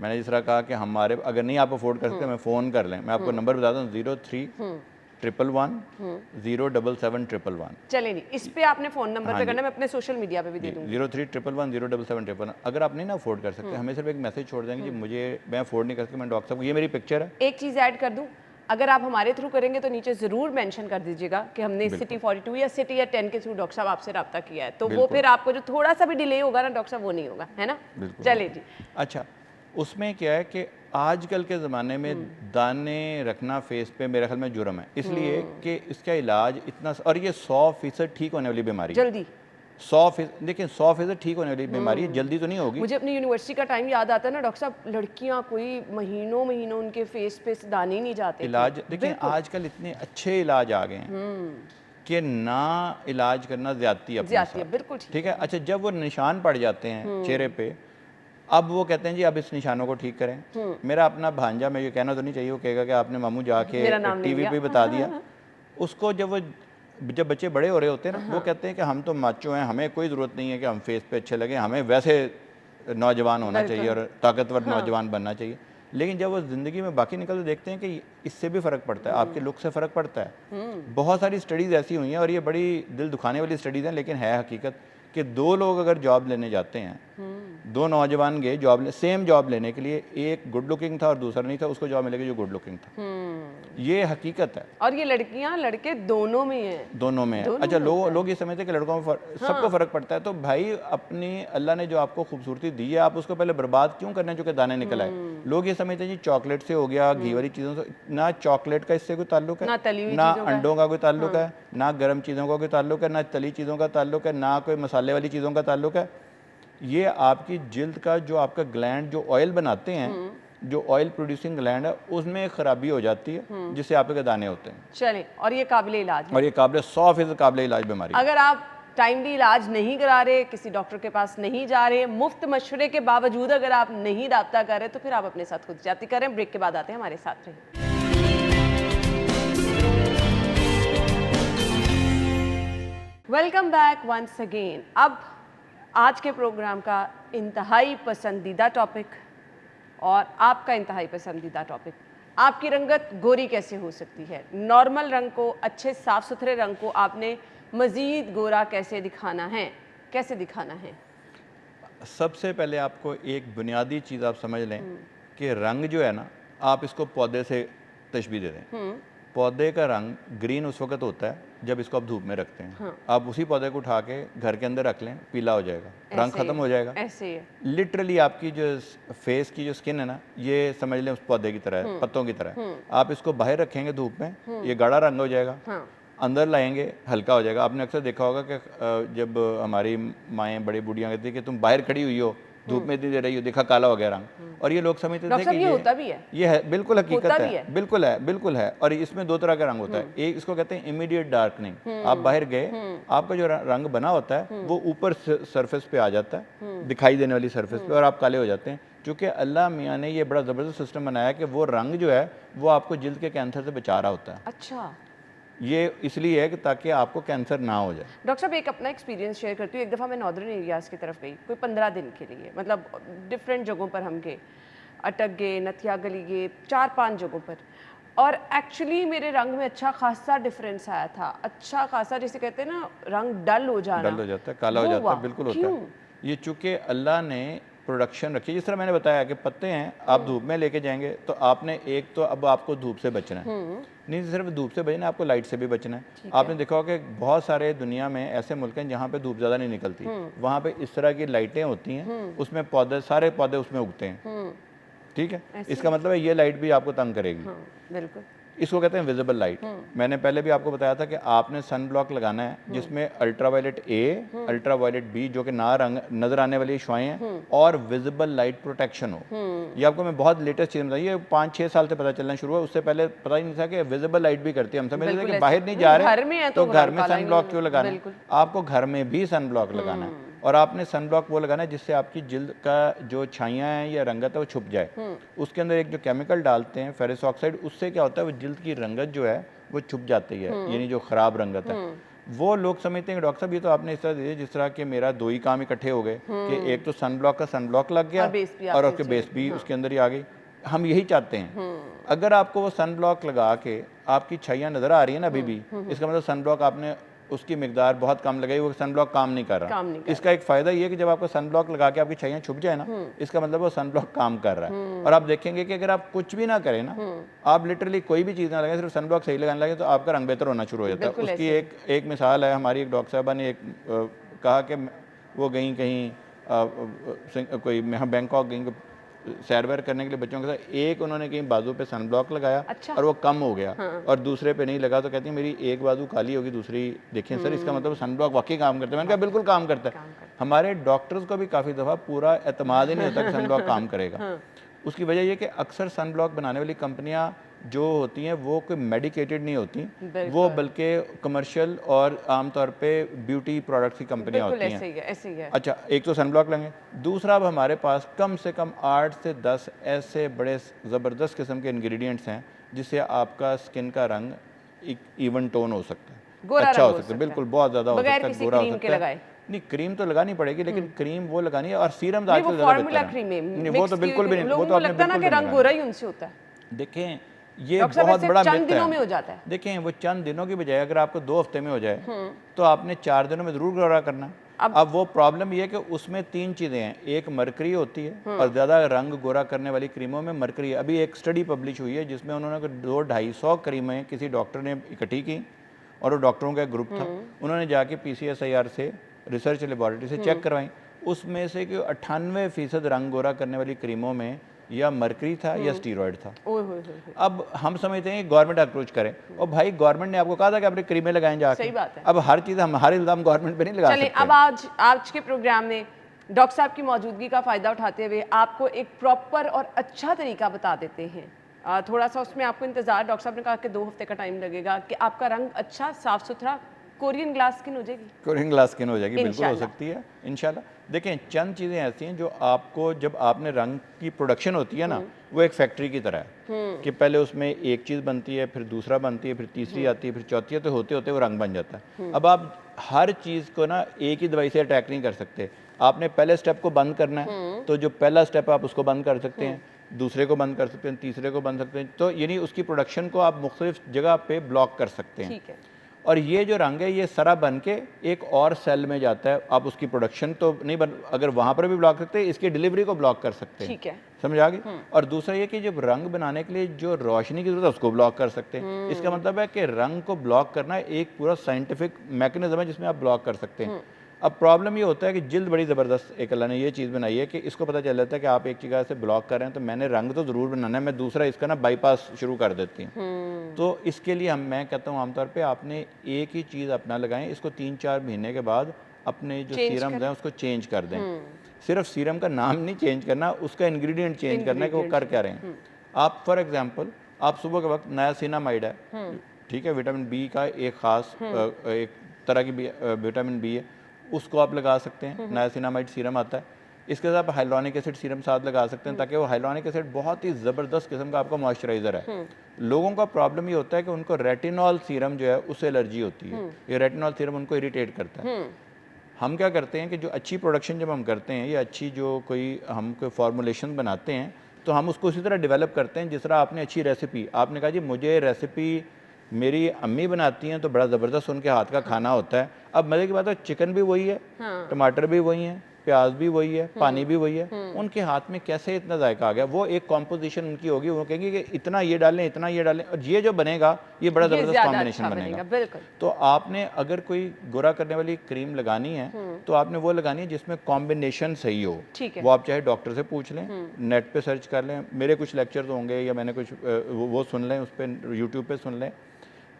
मैंने जिस तरह कहा कि हमारे, अगर नहीं आप अफोर्ड कर सकते मैं फ़ोन कर लें, मैं आपको नंबर बताता हूँ 03-111-077-111। चले नहीं, इस पे आपने फ़ोन नंबर पे करना, मैं अपने सोशल मीडिया पे भी दे दूँगी। 03-111-077-111। अगर आप नहीं ना अफोर्ड कर सकते, हमें सिर्फ एक मैसेज छोड़ देंगे जी मुझे, मैं अफोर्ड नहीं कर सकती, मैं डॉक्टर साहब, ये मेरी पिक्चर है। एक चीज़ ऐड कर दूँ, अगर आप हमारे थ्रू करेंगे तो नीचे ज़रूर मेंशन कर दीजिएगा कि हमने सिटी 42 या सिटी या 10 के थ्रू डॉक्टर साहब आपसे रब्ता किया है, तो वो फिर आपको जो थोड़ा सा भी डिले होगा ना डॉक्टर साहब, वो नहीं होगा, है ना। चलिए जी। अच्छा, उसमें क्या है कि आजकल के ज़माने में दाने रखना फेस पे मेरे ख्याल में जुर्म है, इसलिए कि इसका इलाज इतना, और ये 100% ठीक होने वाली बीमारी है। जल्दी 100%, देखिए 100% ठीक होने वाली बीमारी है, जल्दी तो नहीं होगी। मुझे अपनी यूनिवर्सिटी का टाइम याद आता है ना डॉक्टर साहब, लड़कियां कोई महीनों महीनों उनके फेस पे दाने ही नहीं जाते थे। इलाज देखिए आजकल इतने अच्छे इलाज आ गए हैं कि ना इलाज करना ज्यादती है अपने ज्यादती है, साथ। बिल्कुल ठीक है। अच्छा, जब वो निशान पड़ जाते हैं चेहरे पे, अब वो कहते हैं जी अब इस निशानों को ठीक करें। मेरा अपना भांजा, मैं ये कहना तो नहीं चाहिए, वो कहेगा कि आपने मामू जाके मेरा नाम नहीं टीवी लिया। पे बता दिया। उसको जब बच्चे बड़े हो रहे होते हैं ना, वो कहते हैं कि हम तो माचो हैं, हमें कोई ज़रूरत नहीं है कि हम फेस पे अच्छे लगे, हमें वैसे नौजवान होना चाहिए और ताकतवर नौजवान बनना चाहिए। लेकिन जब वो ज़िंदगी में बाकी निकल तो देखते हैं कि इससे भी फ़र्क पड़ता है, आपके लुक से फ़र्क पड़ता है। बहुत सारी स्टडीज़ ऐसी हुई हैं, और ये बड़ी दिल दुखाने वाली स्टडीज़ हैं, लेकिन है हकीकत कि 2 लोग अगर जॉब लेने जाते हैं, 2 नौजवान गए सेम जॉब लेने के लिए, एक गुड लुकिंग था और दूसरा नहीं था, उसको जॉब मिलेगी जो गुड लुकिंग था। ये हकीकत है। और ये लड़कियां लड़के दोनों में हैं। दोनों में है। अच्छा, लोग ये समझते हैं कि लड़कों में सबको फ़र्क पड़ता है, तो भाई अपनी अल्लाह ने जो आपको खूबसूरती दी है, आप उसको पहले बर्बाद क्यों करने जो कि दाने निकल आए। लोग ये समझते हैं जी चॉकलेट से हो गया, घी वाली चीज़ों से, ना चॉकलेट का इससे कोई ताल्लुक है, ना तली हुई ना चीज़ों का। अंडों का कोई ताल्लुक है, ना गर्म चीज़ों का कोई ताल्लुक है, ना तली चीज़ों का ताल्लुक है, ना कोई मसाले वाली चीज़ों का ताल्लुक है। ये आपकी जिल्द का जो आपका ग्लैंड जो ऑयल बनाते हैं, जो ऑयल प्रोड्यूसिंग ग्लैंड है, उसमें खराबी हो जाती है, जिससे आपके दाने होते हैं। चलें, और ये काबिल इलाज है। और ये काबिल 100% काबिल इलाज बीमारी है। अगर आप टाइमली इलाज नहीं करा रहे, किसी डॉक्टर के पास नहीं जा रहे, मुफ्त मशवरे के बावजूद अगर आप नहीं राब्ता कर रहे, तो फिर आप अपने साथ खुद जाती करें। ब्रेक के बाद आते हैं, हमारे साथ रहें। Welcome back once again. अब आज के प्रोग्राम का इंतहाई पसंदीदा टॉपिक, और आपका इंतहाई पसंदीदा टॉपिक, आपकी रंगत गोरी कैसे हो सकती है। नॉर्मल रंग को, अच्छे साफ सुथरे रंग को आपने मज़ीद गोरा कैसे दिखाना है, कैसे दिखाना है। सबसे पहले आपको एक बुनियादी चीज़ आप समझ लें कि रंग जो है ना, आप इसको पौधे से तशबीह दे दें। पौधे का रंग ग्रीन उस वक्त होता है जब इसको आप धूप में रखते हैं। आप उसी पौधे को उठा के घर के अंदर रख लें, पीला हो जाएगा, रंग खत्म हो जाएगा। ऐसे ही है। लिटरली आपकी जो फेस की जो स्किन है ना, ये समझ लें उस पौधे की तरह है, पत्तों की तरह है। आप इसको बाहर रखेंगे धूप में, ये गाढ़ा रंग हो जाएगा। अंदर लाएंगे, हल्का हो जाएगा। आपने अक्सर देखा होगा कि जब हमारी माएँ बड़ी बूढ़ियाँ कहती कि तुम बाहर खड़ी हुई हो, धूप में इतनी देर रही हो, देखा काला हो गया रंग। और ये लोग समझते थे कि ये होता भी है, ये है, बिल्कुल हकीकत है, बिल्कुल है, बिल्कुल है। और इसमें 2 तरह का रंग होता है। एक इसको कहते हैं इमीडिएट डार्कनिंग। आप बाहर गए, आपका जो रंग बना होता है वो ऊपर सरफेस पे आ जाता है, दिखाई देने वाली सरफेस पे, और आप काले हो जाते हैं। क्योंकि अल्लाह मियाँ ने ये बड़ा ज़बरदस्त सिस्टम बनाया कि वो रंग जो है वो आपको जिल्द के कैंसर से बचा रहा होता है। अच्छा, ये इसलिए है कि ताकि आपको कैंसर ना हो जाए। डॉक्टर साहब एक अपना एक्सपीरियंस शेयर करती हूँ। एक दफ़ा मैं नॉर्दर्न एरियाज़ की तरफ गई, कोई 15 दिन के लिए, मतलब डिफरेंट जगहों पर हम गए, अटक गए, नथिया गली गए, 4-5 जगहों पर। और एक्चुअली मेरे रंग में अच्छा खासा डिफरेंस आया था, अच्छा खासा, जैसे कहते हैं ना रंग डल हो जाना, डल हो जाता है, काला हो जाता है, बिल्कुल होता है। ये चूँकि अल्लाह ने प्रोडक्शन रखी, जिस तरह मैंने बताया कि पत्ते हैं, आप धूप में लेके जाएंगे तो आपने एक तो अब आपको धूप से बचना है, नहीं सिर्फ धूप से बचना है, आपको लाइट से भी बचना है। आपने देखा होगा कि बहुत सारे दुनिया में ऐसे मुल्क हैं जहाँ पे धूप ज़्यादा नहीं निकलती, वहाँ पे इस तरह की लाइटें होती हैं, उसमें पौधे, सारे पौधे उसमें उगते हैं। ठीक है, इसका मतलब है ये लाइट भी आपको तंग करेगी। बिल्कुल, इसको कहते हैं विजिबल लाइट। मैंने पहले भी आपको बताया था कि आपने सन ब्लॉक लगाना है जिसमें अल्ट्रावायलेट ए, अल्ट्रावायलेट बी, जो कि ना रंग नजर आने वाली शुआएं हैं, और विजिबल लाइट प्रोटेक्शन हो। ये आपको मैं बहुत लेटेस्ट चीज़ बताई, ये 5-6 साल से पता चलना शुरू हुआ, उससे पहले पता ही नहीं था कि विजिबल लाइट भी करती है। हम समझते थे कि बाहर नहीं जा रहे तो घर में सन ब्लॉक क्यों लगाना है। आपको घर में भी सन ब्लॉक लगाना है, और आपने सन ब्लॉक वो लगाना है जिससे आपकी जिल्द का जो छाइयाँ हैं या रंगत है वो छुप जाए। उसके अंदर एक जो केमिकल डालते हैं फेरस ऑक्साइड, उससे क्या होता है वो जिल्द की रंगत जो है वो छुप जाती है, यानी जो ख़राब रंगत है। वो लोग समझते हैं कि डॉक्टर साहब ये तो आपने इस तरह दिए जिस तरह कि मेरा 2 ही काम इकट्ठे हो गए कि एक तो सन ब्लॉक का सन ब्लॉक लग गया और उसके बेस भी उसके अंदर ही आ गई। हम यही चाहते हैं। अगर आपको वो सन ब्लॉक लगा के आपकी छाइयाँ नज़र आ रही है ना अभी भी, इसका मतलब सन ब्लॉक आपने उसकी मिकदार बहुत कम लगाई, वो सन ब्लॉक काम नहीं कर रहा। काम नहीं कर इसका एक फ़ायदा ये है कि जब आपको सन ब्लॉक लगा के आपकी छाइयाँ छुप जाए ना, इसका मतलब वो सन ब्लॉक काम कर रहा है। और आप देखेंगे कि अगर आप कुछ भी ना करें ना, आप लिटरली कोई भी चीज़ ना लगाएं, सिर्फ सन ब्लॉक सही लगाने लगे तो आपका रंग बेहतर होना शुरू हो जाता है। बिल्कुल उसकी ऐसे एक मिसाल है, हमारी एक डॉक्टर साहबा ने कहा कि वो गई कहीं कोई बैंकॉक गई सैर वैर करने के लिए बच्चों के साथ, एक उन्होंने कहीं बाजू पे सन ब्लॉक लगाया अच्छा। और वो कम हो गया, और दूसरे पे नहीं लगा, तो कहती है मेरी एक बाजू खाली होगी, दूसरी देखिए सर, इसका मतलब सन ब्लॉक वाकई काम करता है। मैंने कहा बिल्कुल काम करता है। हमारे डॉक्टर्स को भी काफ़ी दफ़ा पूरा एतमाद ही नहीं होता कि सन ब्लॉक काम करेगा। उसकी वजह ये कि अक्सर सन ब्लॉक बनाने वाली कंपनियां जो होती हैं वो कोई मेडिकेटेड नहीं होती, वो बल्कि कमर्शियल और आमतौर पे ब्यूटी प्रोडक्ट्स की कंपनियां होती हैं। ऐसे ही है। अच्छा, एक तो सन ब्लॉक लेंगे, दूसरा अब हमारे पास कम से कम 8 से 10 ऐसे बड़े ज़बरदस्त किस्म के इंग्रेडिएंट्स हैं जिससे आपका स्किन का रंग एक इवन टोन हो सकता है, अच्छा हो सकता है, बिल्कुल बहुत ज़्यादा हो सकता है, गोरा हो सकता है। नहीं, क्रीम तो लगानी पड़ेगी, लेकिन क्रीम वो लगानी है, और सीरम तो आजकल ज़्यादा बेहतर है। नहीं, वो तो बिल्कुल भी नहीं, वो तो आपने बिल्कुल भी रंग गोरा ही उनसे होता है। देखें, ये बहुत बड़ा चंद मिथ दिनों है। में हो जाता है। देखें, वो चंद दिनों की बजाय अगर आपको 2 हफ्ते में हो जाए तो आपने 4 दिनों में ज़रूर गोरा करना है। अब वो प्रॉब्लम ये है कि उसमें 3 चीज़ें हैं, एक मरकरी होती है, और ज़्यादा रंग गोरा करने वाली क्रीमों में मरकरी है। अभी एक स्टडी पब्लिश हुई है जिसमें उन्होंने 200-250 क्रीमें किसी डॉक्टर ने इकट्ठी की, और वो डॉक्टरों का एक ग्रुप था, उन्होंने जाके PCSIR से रिसर्च लेबॉरेटरी से चेक करवाई, उसमें से कि 98% रंग गोरा करने वाली क्रीमों में या मरकरी था या स्टीरॉयड था। अब हम समझते हैं कि गवर्नमेंट अप्रोच करें, और भाई गवर्नमेंट ने आपको कहा था कि आपने क्रीमें लगाएं जाके। सही बात है। अब हर चीज़ हर इल्ज़ाम गवर्नमेंट पे नहीं लगा सकते। अब आज के प्रोग्राम में डॉक्टर साहब की मौजूदगी का फ़ायदा उठाते हुए आपको एक प्रॉपर और अच्छा तरीका बता देते हैं। थोड़ा सा उसमें आपको इंतज़ार, डॉक्टर साहब ने कहा कि 2 हफ्ते का टाइम लगेगा कि आपका रंग अच्छा साफ़ सुथरा कोरियन ग्लास स्किन हो जाएगी। कोरियन ग्लास स्किन हो जाएगी, बिल्कुल हो सकती है इंशाल्लाह। देखें, चंद चीज़ें ऐसी हैं जो आपको, जब आपने रंग की प्रोडक्शन होती है ना, वो एक फैक्ट्री की तरह है कि पहले उसमें एक चीज़ बनती है, फिर दूसरा बनती है, फिर तीसरी आती है, फिर चौथी है, तो होते होते वो रंग बन जाता है। अब आप हर चीज़ को ना एक ही दवाई से अटैक नहीं कर सकते। आपने पहले स्टेप को बंद करना है, तो जो पहला स्टेप है आप उसको बंद कर सकते हैं, दूसरे को बंद कर सकते हैं, तीसरे को बंद सकते हैं, तो यानी उसकी प्रोडक्शन को आप मुख्तलिफ जगह पे ब्लॉक कर सकते हैं। ठीक है। और ये जो रंग है ये सारा बन के एक और सेल में जाता है। आप उसकी प्रोडक्शन तो नहीं अगर वहाँ पर भी ब्लॉक करते हैं, इसकी डिलीवरी को ब्लॉक कर सकते हैं। ठीक है, समझ आ गई। और दूसरा ये कि जब रंग बनाने के लिए जो रोशनी की जरूरत है उसको ब्लॉक कर सकते हैं। इसका मतलब है कि रंग को ब्लॉक करना एक पूरा साइंटिफिक मैकेनिज्म है जिसमें आप ब्लॉक कर सकते हैं। अब प्रॉब्लम ये होता है कि जिल्द बड़ी ज़बरदस्त एक अल्लाह ने ये चीज़ बनाई है कि इसको पता चल जाता है कि आप एक जगह से ब्लॉक कर रहे हैं, तो मैंने रंग तो ज़रूर बनाना है, मैं दूसरा इसका ना बाईपास शुरू कर देती हूँ। तो इसके लिए मैं कहता हूँ आमतौर पे आपने एक ही चीज़ अपना लगाएं, इसको 3-4 महीने के बाद अपने जो सीरम्स हैं उसको चेंज कर दें। सिर्फ सीरम का नाम नहीं चेंज करना, उसका इंग्रेडिएंट चेंज करना है कि वो कर क्या रहे हैं। आप फॉर एग्जांपल, आप सुबह के वक्त नायासिनामाइड है, ठीक है, विटामिन बी का एक ख़ास एक तरह की विटामिन बी है, उसको आप लगा सकते हैं। नायासिनामाइड सीरम आता है, इसके साथ आप हाइलोनिक एसिड सीरम साथ लगा सकते हैं, ताकि वो हाइलोनिक एसिड बहुत ही ज़बरदस्त किस्म का आपका मॉइस्चराइज़र है। लोगों का प्रॉब्लम ये होता है कि उनको रेटिनॉल सीरम जो है उससे एलर्जी होती है, ये रेटिनॉल सीरम उनको इरिटेट करता है। हम क्या करते हैं कि जो अच्छी प्रोडक्शन जब हम करते हैं या अच्छी जो हम कोई फार्मूलेशन बनाते हैं, तो हम उसको उसी तरह डेवलप करते हैं जिस तरह आपने अच्छी रेसिपी, आपने कहा जी मुझे रेसिपी मेरी अम्मी बनाती हैं तो बड़ा ज़बरदस्त उनके हाथ का खाना होता है। अब मज़े की बात है, चिकन भी वही है, टमाटर भी वही है, प्याज भी वही है, पानी भी वही है, उनके हाथ में कैसे इतना जायका आ गया? वो एक कॉम्पोजिशन उनकी होगी, वो कहेंगे कि इतना ये डालें, इतना ये डालें, और ये जो बनेगा ये बड़ा ज़बरदस्त कॉम्बिनेशन बनेगा। बिल्कुल। तो आपने अगर कोई गोरा करने वाली क्रीम लगानी है तो आपने वो लगानी है जिसमें कॉम्बिनेशन सही हो। वो आप चाहे डॉक्टर से पूछ लें, नेट पे सर्च कर लें, मेरे कुछ लेक्चर्स होंगे या मैंने कुछ वो सुन लें, उस पर यूट्यूब पे सुन लें,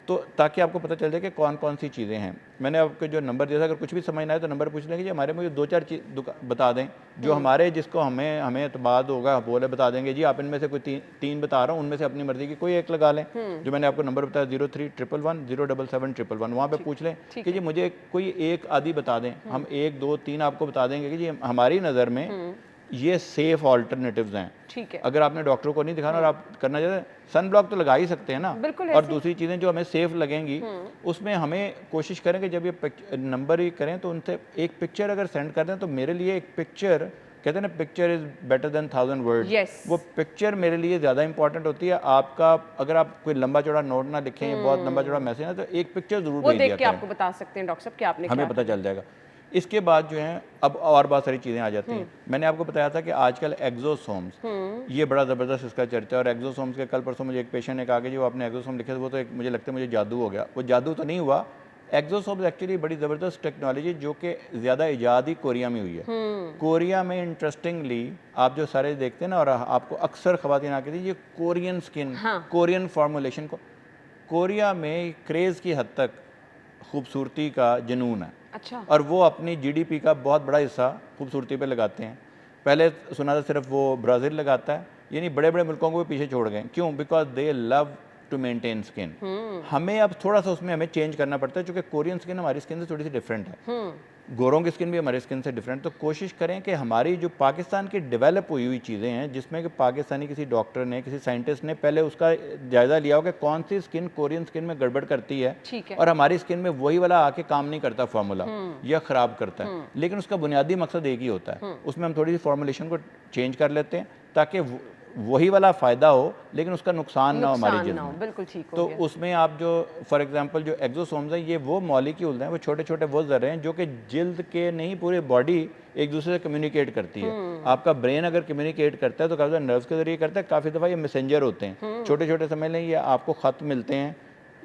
तो ताकि आपको पता चल जाए कि कौन कौन सी चीज़ें हैं। मैंने आपको जो नंबर दिया था, अगर कुछ भी समझ ना आए तो नंबर पूछ लेंगे जी, हमारे मुझे 2-4 चीज़ बता दें जो हमारे जिसको हमें एतमाद होगा, बोले बता देंगे जी आप इनमें से कोई तीन बता रहा हूँ, उनमें से अपनी मर्जी की कोई एक लगा लें। जो मैंने आपको नंबर बताया 0311 077 111, वहाँ पर पूछ लें कि जी मुझे कोई एक आदि बता दें, हम 1, 2, 3 आपको बता देंगे कि जी हमारी नज़र में ये सेफ ऑल्टरनेटिव्स हैं। ठीक है। अगर आपने डॉक्टर को नहीं दिखाना और आप करना चाहते हैं, सन ब्लॉक तो लगा ही सकते हैं ना। और दूसरी चीज़ें जो हमें सेफ लगेंगी उसमें हमें कोशिश करें कि जब ये नंबर ही करें तो उनसे एक पिक्चर अगर सेंड कर दें, तो मेरे लिए एक पिक्चर कहते हैं ना picture is better than 1000 word. Yes. वो पिक्चर मेरे लिए ज़्यादा इंपॉर्टेंट होती है। आपका अगर आप कोई लंबा चौड़ा नोट ना लिखें, बहुत लंबा चौड़ा मैसेज ना, तो एक पिक्चर जरूर वो भेज देख दिया के करें, आपको बता सकते हैं डॉक्टर साहब कि आपने हमें क्या पता चल जाएगा। इसके बाद जो है अब और बहुत सारी चीज़ें आ जाती हैं। मैंने आपको बताया था कि आजकल एक्सोसोम्स, ये बड़ा ज़बरदस्त इसका चर्चा है। और एक्सोसोम्स के कल परसों मुझे एक पेशेंट ने कहा कि जो आपने एक्सोसोम लिखे थे वो तो एक मुझे लगता है मुझे जादू हो गया। वो जादू तो नहीं हुआ। एक्सोसोम्स एक्चुअली बड़ी ज़बरदस्त टेक्नोलॉजी जो कि ज़्यादा ईजाद ही कोरिया में हुई है। कोरिया में इंटरेस्टिंगली आप जो सारे देखते हैं ना, और आपको अक्सर ख़वातीन आके थी ये कोरियन स्किन, कोरियन फार्मूलेशन को, कोरिया में क्रेज़ की हद तक खूबसूरती का जुनून है। अच्छा। और वो अपनी जीडीपी का बहुत बड़ा हिस्सा खूबसूरती पे लगाते हैं। पहले सुना था सिर्फ वो ब्राज़ील लगाता है, यानी बड़े बड़े मुल्कों को भी पीछे छोड़ गए। क्यों? Because they love to maintain skin. हमें अब थोड़ा सा उसमें हमें चेंज करना पड़ता है, क्योंकि कोरियन स्किन हमारी स्किन से थोड़ी सी डिफरेंट है। गोरों की स्किन भी हमारी स्किन से डिफरेंट। तो कोशिश करें कि हमारी जो पाकिस्तान की डेवलप हुई हुई चीज़ें हैं, जिसमें कि पाकिस्तानी किसी डॉक्टर ने, किसी साइंटिस्ट ने पहले उसका जायज़ा लिया हो कि कौन सी स्किन कोरियन स्किन में गड़बड़ करती है, ठीक है। और हमारी स्किन में वही वाला आके काम नहीं करता फार्मूला, या ख़राब करता है। लेकिन उसका बुनियादी मकसद एक ही होता है, उसमें हम थोड़ी सी फॉर्मुलेशन को चेंज कर लेते हैं ताकि वही वाला फ़ायदा हो लेकिन उसका नुकसान ना हो हमारी जिल्द में। बिल्कुल ठीक हो तो गया। उसमें आप जो फॉर एग्जांपल जो एक्सोसोम्स हैं, ये वो मॉलिक्यूल्स हैं, वो छोटे छोटे वो ज़र्रे हैं जो कि जिल्द के नहीं पूरे बॉडी एक दूसरे से कम्युनिकेट करती है। आपका ब्रेन अगर कम्युनिकेट करता है तो काफ़ी नर्व्स के जरिए करता है, काफ़ी दफ़ा ये मैसेंजर होते हैं, छोटे छोटे समझ लें, ये आपको ख़त मिलते हैं।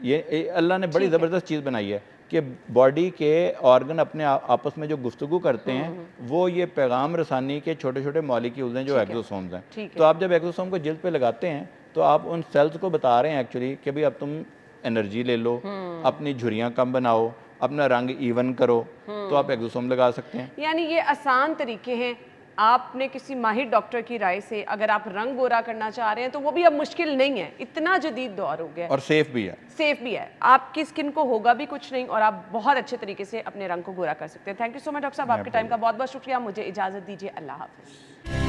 ये अल्लाह ने बड़ी ज़बरदस्त चीज़ बनाई है कि बॉडी के ऑर्गन अपने आपस में जो गुफ्तगू करते हैं, वो ये पैगाम रसानी के छोटे छोटे मॉलिक्यूल्स हैं जो एक्सोसोम्स हैं। तो आप जब एक्सोसोम को जिल्द पे लगाते हैं तो आप उन सेल्स को बता रहे हैं एक्चुअली कि भाई अब तुम एनर्जी ले लो, अपनी झुर्रियाँ कम बनाओ, अपना रंग इवन करो, तो आप एक्सोसोम लगा सकते हैं। यानी ये आसान तरीके हैं। आपने किसी माहिर डॉक्टर की राय से अगर आप रंग गोरा करना चाह रहे हैं तो वो भी अब मुश्किल नहीं है, इतना जदीद दौर हो गया है और सेफ भी है। सेफ भी है। आपकी स्किन को होगा भी कुछ नहीं और आप बहुत अच्छे तरीके से अपने रंग को गोरा कर सकते हैं। Thank you so much doctor साहब, आपके टाइम का बहुत बहुत शुक्रिया। मुझे इजाज़त दीजिए। अल्लाह हाफिज़।